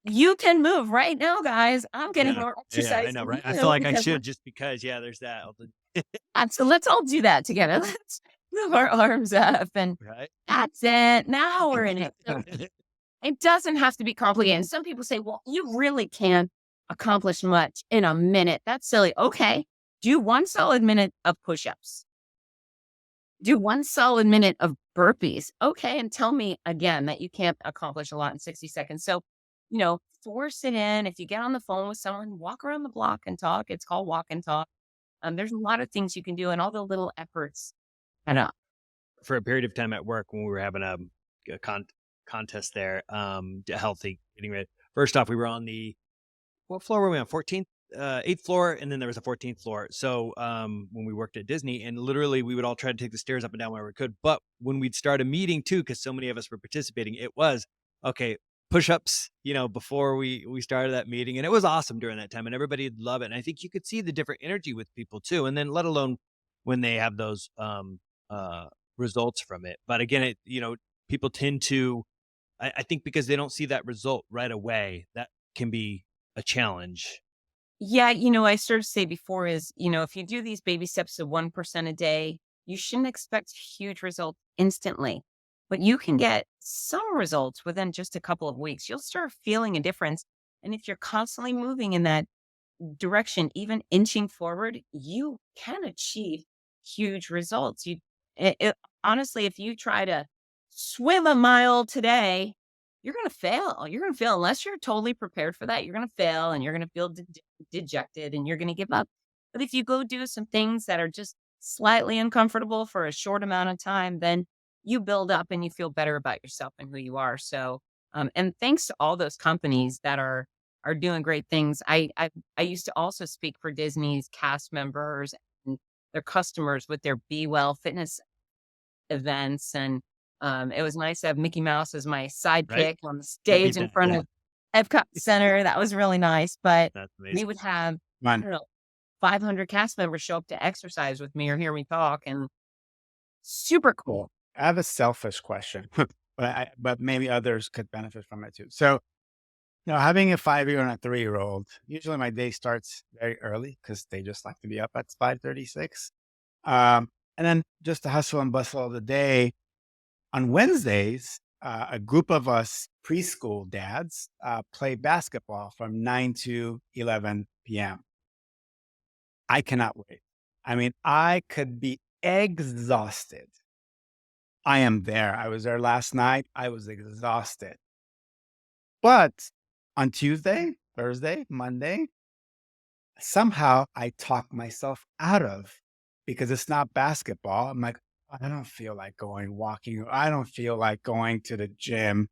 you can move right now, guys. I'm getting Yeah. more Yeah, I exercise know, than right? I feel you like I because should just because, yeah, there's that. so let's all do that together. Let's move our arms up and Right? that's it. Now we're in it. So it doesn't have to be complicated. Some people say, well, you really can't accomplish much in a minute. That's silly. Okay. Do 1 solid minute of push-ups. Do 1 solid minute of burpees. Okay. And tell me again that you can't accomplish a lot in 60 seconds. So, force it in. If you get on the phone with someone, walk around the block and talk. It's called walk and talk. There's a lot of things you can do and all the little efforts add up. For a period of time at work when we were having a contest there, healthy getting ready. First off, we were on what floor were we on? 14th, 8th floor, and then there was a 14th floor. So when we worked at Disney, and literally we would all try to take the stairs up and down wherever we could. But when we'd start a meeting too, because so many of us were participating, it was okay, push-ups, before we started that meeting. And it was awesome during that time and everybody'd love it. And I think you could see the different energy with people too. And then let alone when they have those uh results from it. But again, people tend to, I think because they don't see that result right away, that can be a challenge. Yeah, I started to say before is, if you do these baby steps of 1% a day, you shouldn't expect huge results instantly, but you can get some results within just a couple of weeks. You'll start feeling a difference. And if you're constantly moving in that direction, even inching forward, you can achieve huge results. Honestly, if you try to swim a mile today, you're going to fail. You're going to fail unless you're totally prepared for that. You're going to fail and you're going to feel dejected and you're going to give up. But if you go do some things that are just slightly uncomfortable for a short amount of time, then you build up and you feel better about yourself and who you are. So, and thanks to all those companies that are doing great things. I used to also speak for Disney's cast members and their customers with their Be Well fitness events, and it was nice to have Mickey Mouse as my Right? sidekick on the Maybe stage in that, front yeah, of Epcot Center. That was really nice, but that's we amazing. would have, I Man, don't know, 500 cast members show up to exercise with me or hear me talk, and super cool. I have a selfish question, but maybe others could benefit from it too. So, having a 5-year and a 3-year-old, usually my day starts very early because they just like to be up at 5:36. And then just the hustle and bustle of the day. On Wednesdays, a group of us preschool dads play basketball from 9 to 11 p.m. I cannot wait. I mean, I could be exhausted. I am there. I was there last night. I was exhausted. But on Tuesday, Thursday, Monday, somehow I talk myself out of because it's not basketball. I'm like, I don't feel like going walking. I don't feel like going to the gym.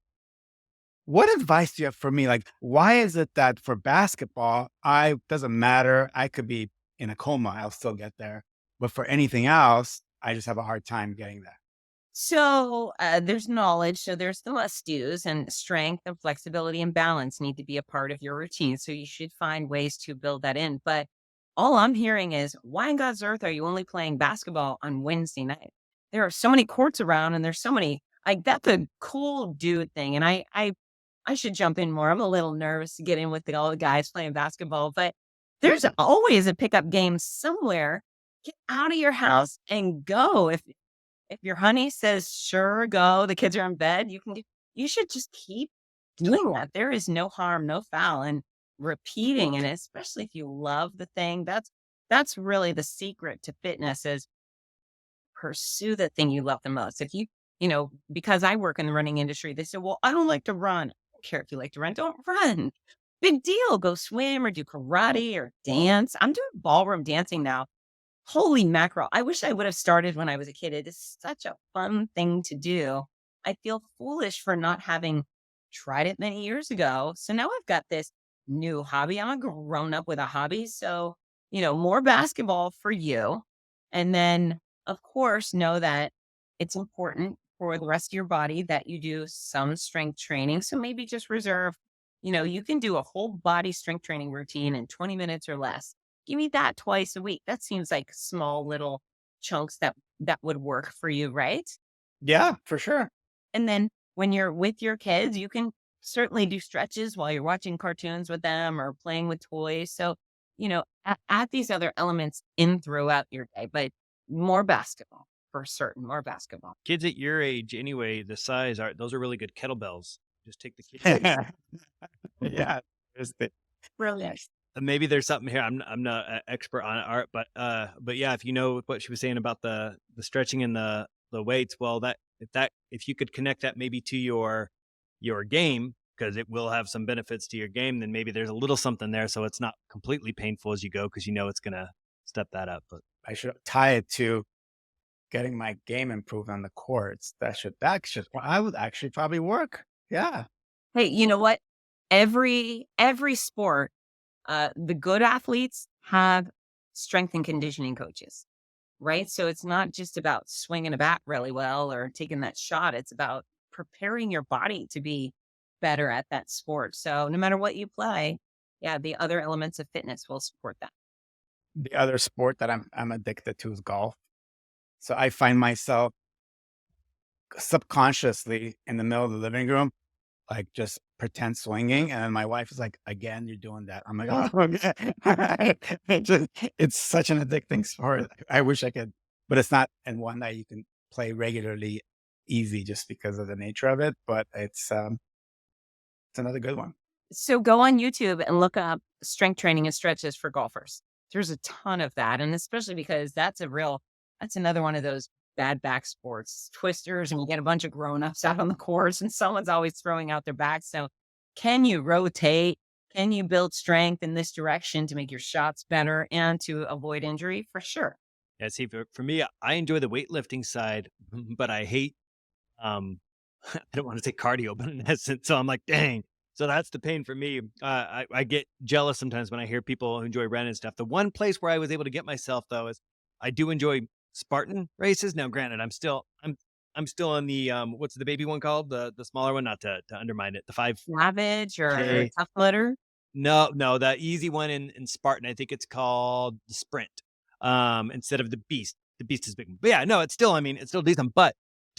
What advice do you have for me? Like, why is it that for basketball, I doesn't matter. I could be in a coma. I'll still get there. But for anything else, I just have a hard time getting there. So there's knowledge. So there's the must do's, and strength and flexibility and balance need to be a part of your routine. So you should find ways to build that in. But all I'm hearing is, why in God's earth are you only playing basketball on Wednesday night? There are so many courts around, and there's so many. Like, that's a cool dude thing, and I should jump in more. I'm a little nervous to get in with all the guys playing basketball, but there's always a pickup game somewhere. Get out of your house and go. If your honey says, "Sure, go," the kids are in bed, you should just keep doing that. There is no harm, no foul in repeating, and especially if you love the thing, that's really the secret to fitness is pursue the thing you love the most. If because I work in the running industry, they say, "Well, I don't like to run." I don't care if you like to run, don't run. Big deal. Go swim or do karate or dance. I'm doing ballroom dancing now. Holy mackerel. I wish I would have started when I was a kid. It is such a fun thing to do. I feel foolish for not having tried it many years ago. So now I've got this new hobby. I'm a grown up with a hobby. So, more basketball for you. And then, of course, know that it's important for the rest of your body that you do some strength training. So maybe just reserve, you can do a whole body strength training routine in 20 minutes or less. Give me that twice a week. That seems like small little chunks that would work for you, right? Yeah, for sure. And then when you're with your kids, you can certainly do stretches while you're watching cartoons with them or playing with toys. So, add these other elements in throughout your day, but more basketball for certain, more basketball. Kids at your age, anyway, the size are those are really good kettlebells. Just take the kids. Yeah. There's the Brilliant. Maybe there's something here. I'm not an expert on art, but yeah, if you know what she was saying about the stretching and the weights, well, if you could connect that maybe to your game, because it will have some benefits to your game, then maybe there's a little something there, so it's not completely painful as you go, because it's gonna step that up. But I should tie it to getting my game improved on the courts. That should well, I would actually probably work. Yeah. Hey, you know what? Every sport, the good athletes have strength and conditioning coaches, right? So it's not just about swinging a bat really well or taking that shot. It's about preparing your body to be better at that sport. So no matter what you play, yeah, the other elements of fitness will support that. The other sport that I'm addicted to is golf. So I find myself subconsciously in the middle of the living room like just pretend swinging. And then my wife is like, again, you're doing that. I'm like, oh, okay. It's such an addicting sport. I wish I could, but it's not, and one that you can play regularly easy just because of the nature of it. But it's another good one. So go on YouTube and look up strength training and stretches for golfers. There's a ton of that. And especially because that's another one of those bad back sports, twisters, and you get a bunch of grown-ups out on the course and someone's always throwing out their back. So can you rotate? Can you build strength in this direction to make your shots better and to avoid injury? For sure. Yeah, see, for me, I enjoy the weightlifting side, but I hate, I don't want to say cardio, but in essence, so I'm like, dang. So that's the pain for me. I get jealous sometimes when I hear people who enjoy running and stuff. The one place where I was able to get myself though is I do enjoy Spartan races. Now, granted, I'm still on the what's the baby one called? The smaller one, not to undermine it. The Savage or 5K. tough litter. No, the easy one in Spartan. I think it's called the Sprint. Instead of the Beast. The Beast is big. But yeah, no, it's still, I mean, it's still decent. But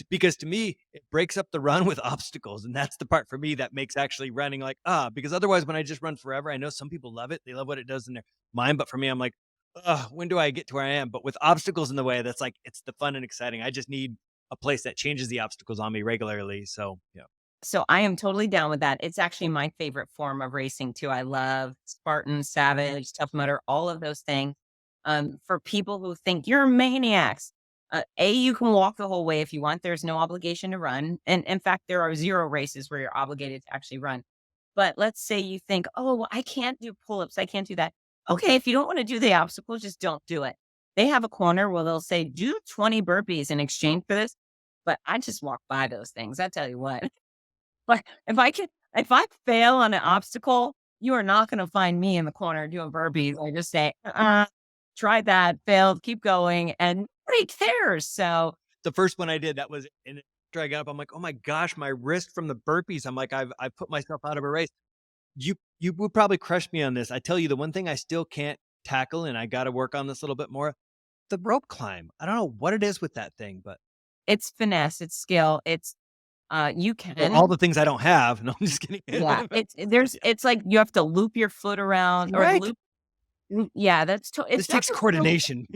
because to me, it breaks up the run with obstacles. And that's the part for me that makes actually running like, because otherwise when I just run forever, I know some people love it. They love what it does in their mind. But for me, I'm like, when do I get to where I am? But with obstacles in the way, that's like, it's the fun and exciting. I just need a place that changes the obstacles on me regularly. So yeah. So I am totally down with that. It's actually my favorite form of racing too. I love Spartan, Savage, Tough Mudder, all of those things. For people who think you're maniacs, you can walk the whole way if you want. There's no obligation to run. And in fact, there are zero races where you're obligated to actually run. But let's say you think, oh, well, I can't do pull-ups. I can't do that. Okay, if you don't want to do the obstacles, just don't do it. They have a corner where they'll say, do 20 burpees in exchange for this. But I just walk by those things. I tell you what. Like, if I fail on an obstacle, you are not gonna find me in the corner doing burpees. I just say, tried that, failed, keep going, and nobody cares. So The first one I did, that was, and after I got up, I'm like, "Oh my gosh, my wrist from the burpees." I'm like, I've put myself out of a race. You would probably crush me on this. I tell you, the one thing I still can't tackle, and I gotta work on this a little bit more, the rope climb. I don't know what it is with that thing, but it's finesse, it's skill, it's you well, all can the things I don't have. No, I'm just kidding. yeah, it's like you have to loop your foot around or Right? yeah, it's This takes definitely coordination.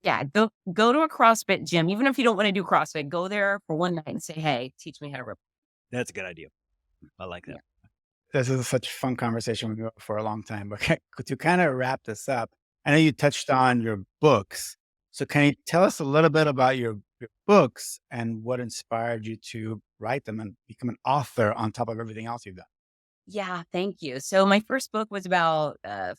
yeah, go to a CrossFit gym, even if you don't wanna do CrossFit, go there for one night and say, "Hey, teach me how to rip." That's a good idea. I like Yeah. that. This is such a fun conversation. We can go for a long time, but to kind of wrap this up, I know you touched on your books. So can you tell us a little bit about your books and what inspired you to write them and become an author on top of everything else you've done? Yeah, thank you. So my first book was about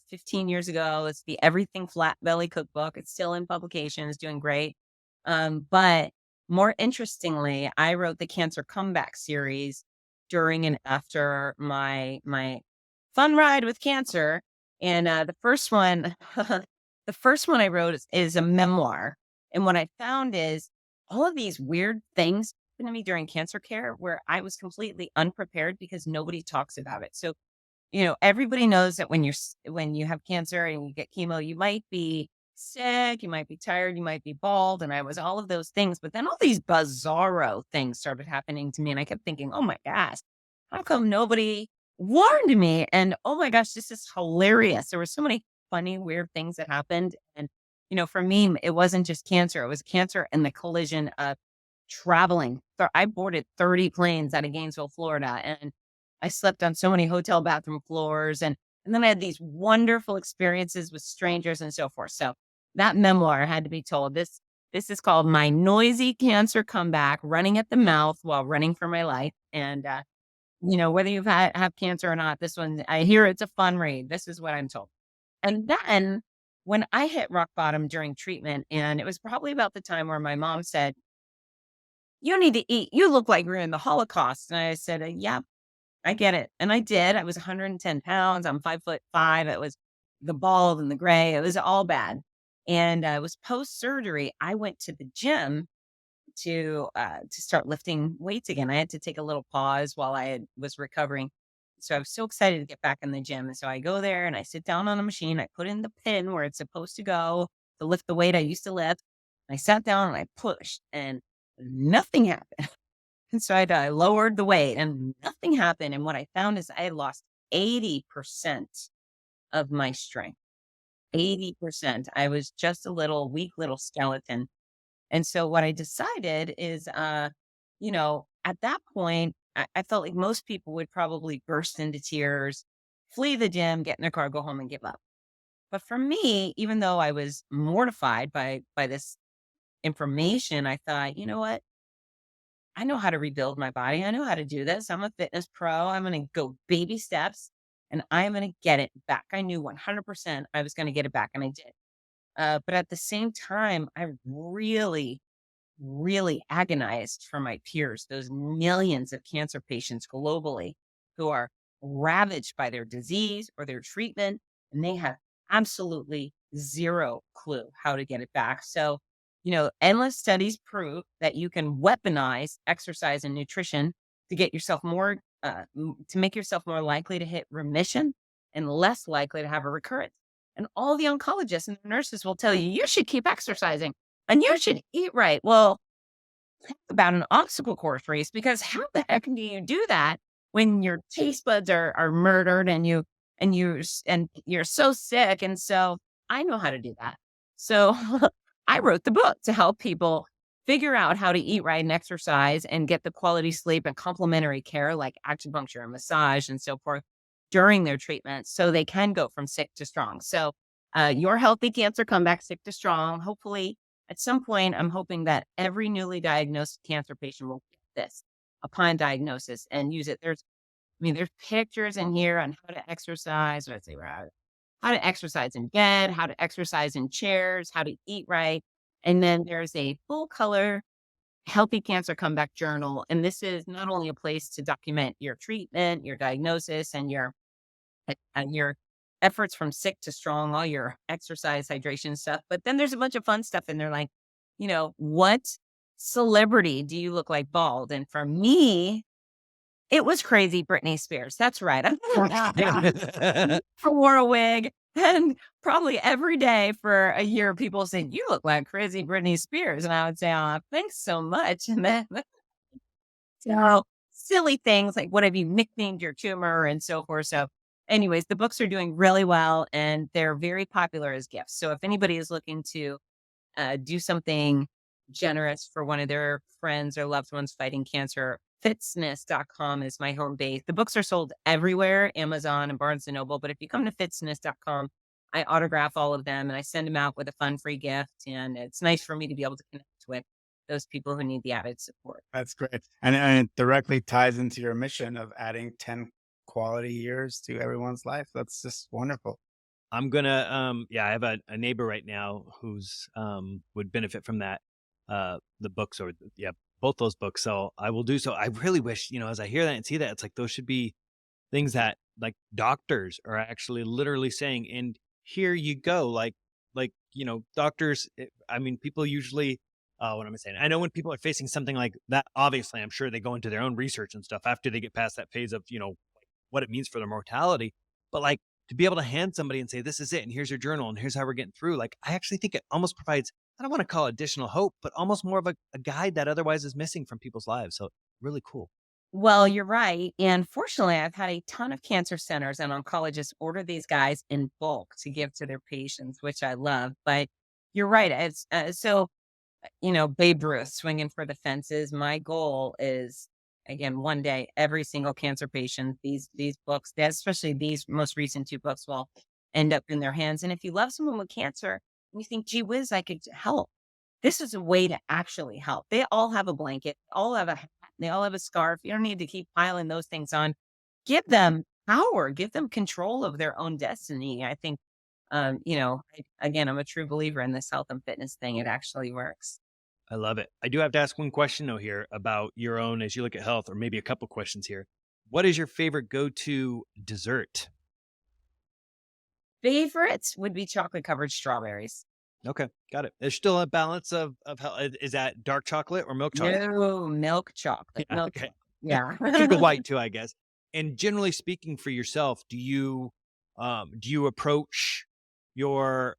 15 years ago. It's the Everything Flat Belly Cookbook. It's still in publication. It's doing great. But more interestingly, I wrote the Cancer Comeback series during and after my fun ride with cancer. And the first one, the first one I wrote is a memoir. And what I found is all of these weird things happened to me during cancer care where I was completely unprepared because nobody talks about it. So, everybody knows that when you have cancer and you get chemo, you might be sick, you might be tired, you might be bald, and I was all of those things. But then all these bizarro things started happening to me, and I kept thinking, "Oh my gosh, how come nobody warned me?" And oh my gosh, this is hilarious. There were so many funny, weird things that happened, and for me, it wasn't just cancer; it was cancer and the collision of traveling. So I boarded 30 planes out of Gainesville, Florida, and I slept on so many hotel bathroom floors and then I had these wonderful experiences with strangers and so forth. So that memoir had to be told. This is called My Noisy Cancer Comeback, Running at the Mouth While Running for My Life. And whether you've have cancer or not, this one I hear it's a fun read. This is what I'm told. And then when I hit rock bottom during treatment, and it was probably about the time where my mom said, "You need to eat. You look like you're in the Holocaust." And I said, "Yeah, I get it." And I did. I was 110 pounds. I'm 5'5". It was the bald and the gray. It was all bad. And it was post surgery. I went to the gym to start lifting weights again. I had to take a little pause while was recovering. So I was so excited to get back in the gym. And so I go there and I sit down on a machine. I put in the pin where it's supposed to go to lift the weight I used to lift. I sat down and I pushed and nothing happened. And so I lowered the weight and nothing happened. And what I found is I had lost 80% of my strength. 80%. I was just a little weak little skeleton. And so what I decided is, at that point, I felt like most people would probably burst into tears, flee the gym, get in their car, go home and give up. But for me, even though I was mortified by this information, I thought, you know what? I know how to rebuild my body. I know how to do this. I'm a fitness pro. I'm going to go baby steps and I'm going to get it back. I knew 100% I was going to get it back and I did. But at the same time, I really agonized for my peers, those millions of cancer patients globally who are ravaged by their disease or their treatment, and they have absolutely zero clue how to get it back. So, endless studies prove that you can weaponize exercise and nutrition to get yourself to make yourself more likely to hit remission and less likely to have a recurrence. And all the oncologists and the nurses will tell you, you should keep exercising and you should eat right. Well, about an obstacle course race because how the heck do you do that when your taste buds are murdered and you're so sick? And so I know how to do that. So I wrote the book to help people figure out how to eat right and exercise and get the quality sleep and complementary care like acupuncture and massage and so forth during their treatment so they can go from sick to strong. So your healthy cancer comeback sick to strong. Hopefully at some point, I'm hoping that every newly diagnosed cancer patient will get this upon diagnosis and use it. There's pictures in here on how to exercise. Let's see, how to exercise in bed, how to exercise in chairs, how to eat right. And then there's a full color healthy cancer comeback journal. And this is not only a place to document your treatment, your diagnosis, and your efforts from sick to strong, all your exercise, hydration stuff. But then there's a bunch of fun stuff in there, like, what celebrity do you look like bald? And for me, it was crazy Britney Spears. That's right. I wore a wig. And probably every day for a year, people saying, you look like crazy Britney Spears. And I would say, oh, thanks so much. And then silly things like what have you nicknamed your tumor and so forth. So anyways, the books are doing really well and they're very popular as gifts. So if anybody is looking to do something generous for one of their friends or loved ones fighting cancer, fitzness.com is my home base. The books are sold everywhere, Amazon and Barnes and Noble. But if you come to fitzness.com, I autograph all of them and I send them out with a fun free gift. And it's nice for me to be able to connect with those people who need the added support. That's great. And it directly ties into your mission of adding 10 quality years to everyone's life. That's just wonderful. I'm gonna I have a neighbor right now who's would benefit from that the books or both those books. So I will do so. I really wish, as I hear that and see that, it's like those should be things that like doctors are actually literally saying, and here you go. Doctors, I mean, people usually what am I saying? I know when people are facing something like that, obviously I'm sure they go into their own research and stuff after they get past that phase of, what it means for their mortality. But like to be able to hand somebody and say, this is it, and here's your journal, and here's how we're getting through. Like, I actually think it almost provides, I don't want to call it additional hope, but almost more of a guide that otherwise is missing from people's lives. So really cool. Well, you're right. And fortunately, I've had a ton of cancer centers and oncologists order these guys in bulk to give to their patients, which I love. But you're right. It's Babe Ruth swinging for the fences. My goal is, again, one day, every single cancer patient, these books, especially these most recent two books, will end up in their hands. And if you love someone with cancer and you think, gee whiz, I could help, this is a way to actually help. They all have a blanket, all have a hat, they all have a scarf. You don't need to keep piling those things on. Give them power, give them control of their own destiny. I think, again, I'm a true believer in this health and fitness thing. It actually works. I love it. I do have to ask one question though here about your own as you look at health, or maybe a couple questions here. What is your favorite go-to dessert? Favorites would be chocolate covered strawberries. Okay, got it. There's still a balance of health. Is that dark chocolate or milk chocolate? No, milk chocolate. Yeah, Milk okay. chocolate. Yeah. Keep the white too, I guess. And generally speaking, for yourself, do you approach your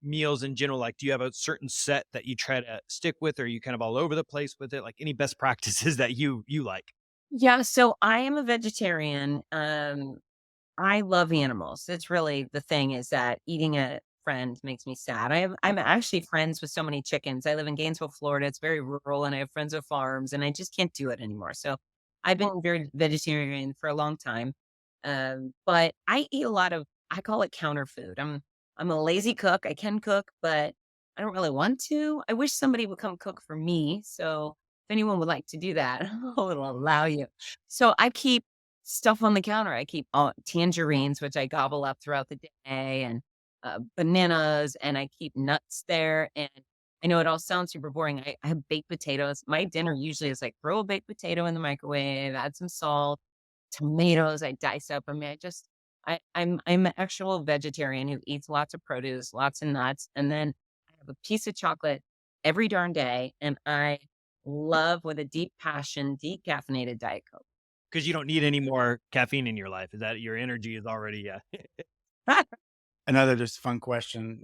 meals in general? Like, do you have a certain set that you try to stick with, or are you kind of all over the place with it? Like, any best practices that you like? Yeah, so I am a vegetarian. I love animals. That's really the thing, is that eating a friend makes me sad. I'm actually friends with so many chickens. I live in Gainesville, Florida. It's very rural, and I have friends with farms, and I just can't do it anymore. So I've been very vegetarian for a long time. But I eat a lot of, I call it counter food. I'm a lazy cook. I can cook, but I don't really want to. I wish somebody would come cook for me. So if anyone would like to do that, I will allow you. So I keep stuff on the counter. I keep tangerines, which I gobble up throughout the day, and bananas, and I keep nuts there. And I know it all sounds super boring. I have baked potatoes. My dinner usually is like throw a baked potato in the microwave, add some salt, tomatoes I dice up. I mean, I'm an actual vegetarian who eats lots of produce, lots of nuts, and then I have a piece of chocolate every darn day, and I love, with a deep passion, decaffeinated Diet Coke. Because you don't need any more caffeine in your life. Is that your energy is already? Another just fun question.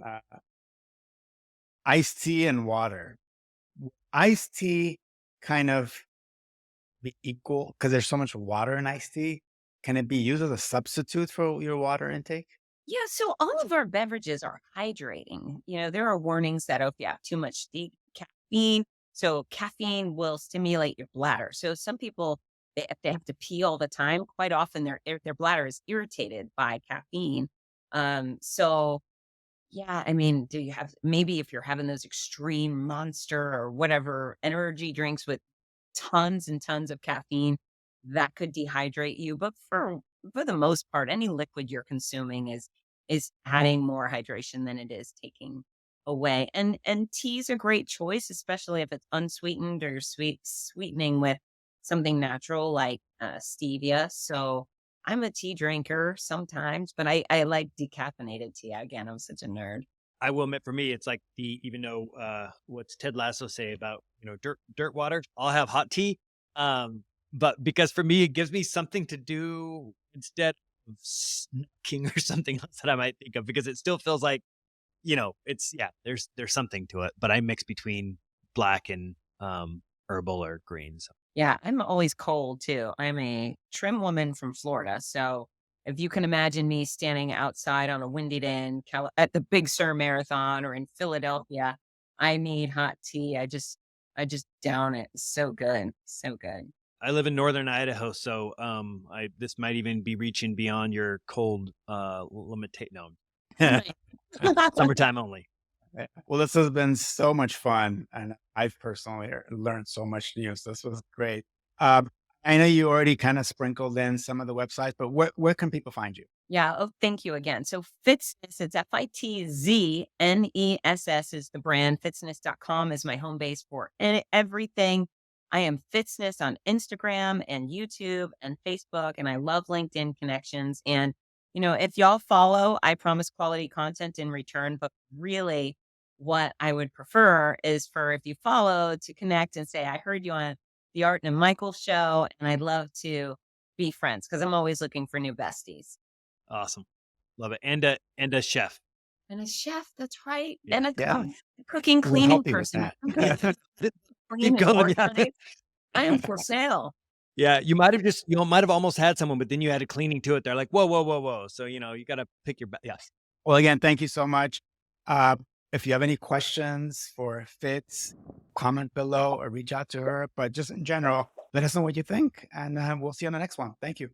Iced tea and water. Iced tea kind of be equal because there's so much water in iced tea. Can it be used as a substitute for your water intake? Yeah, so all of our beverages are hydrating. There are warnings that, oh, if you have too much caffeine, so caffeine will stimulate your bladder. So some people, if they have to pee all the time, quite often their bladder is irritated by caffeine. So yeah, I mean, do you have, maybe if you're having those extreme Monster or whatever energy drinks with tons and tons of caffeine, that could dehydrate you. But for the most part, any liquid you're consuming is adding more hydration than it is taking away. And tea's a great choice, especially if it's unsweetened, or you're sweetening with something natural like stevia. So I'm a tea drinker sometimes, but I like decaffeinated tea. Again, I'm such a nerd. I will admit, for me, it's like even though what's Ted Lasso say about dirt water, I'll have hot tea. But because for me, it gives me something to do instead of snacking or something else that I might think of, because it still feels like, it's, yeah, there's something to it. But I mix between black and herbal or green. So Yeah, I'm always cold too. I'm a trim woman from Florida. So if you can imagine me standing outside on a windy day at the Big Sur Marathon, or in Philadelphia, I need hot tea. I just down it. So good. So good. I live in northern Idaho, so I this might even be reaching beyond your cold limitation. No, summertime only. Well, this has been so much fun, and I've personally learned so much new. So this was great. Um, I know you already kind of sprinkled in some of the websites, but where can people find you? Yeah. Oh, thank you again. So Fitzness, it's FITZNESS is the brand. Fitzness.com is my home base for everything. I am Fitzness on Instagram and YouTube and Facebook, and I love LinkedIn connections. And, if y'all follow, I promise quality content in return. But really, what I would prefer is for, if you follow, to connect and say, I heard you on the Art and Michael show, and I'd love to be friends, because I'm always looking for new besties. Awesome, love it, and a chef. And a chef, that's right. Yeah. And a Yeah, cooking, we'll cleaning help you with person. that. I'm good at cleaning Keep and going. Yeah. organizing. I am for sale. Yeah, you might have almost had someone, but then you added cleaning to it. They're like, whoa, whoa, whoa, whoa. So you got to pick your. Yes. Well, again, thank you so much. Uh, if you have any questions for Fitz, comment below or reach out to her. But just in general, let us know what you think, and we'll see you on the next one. Thank you.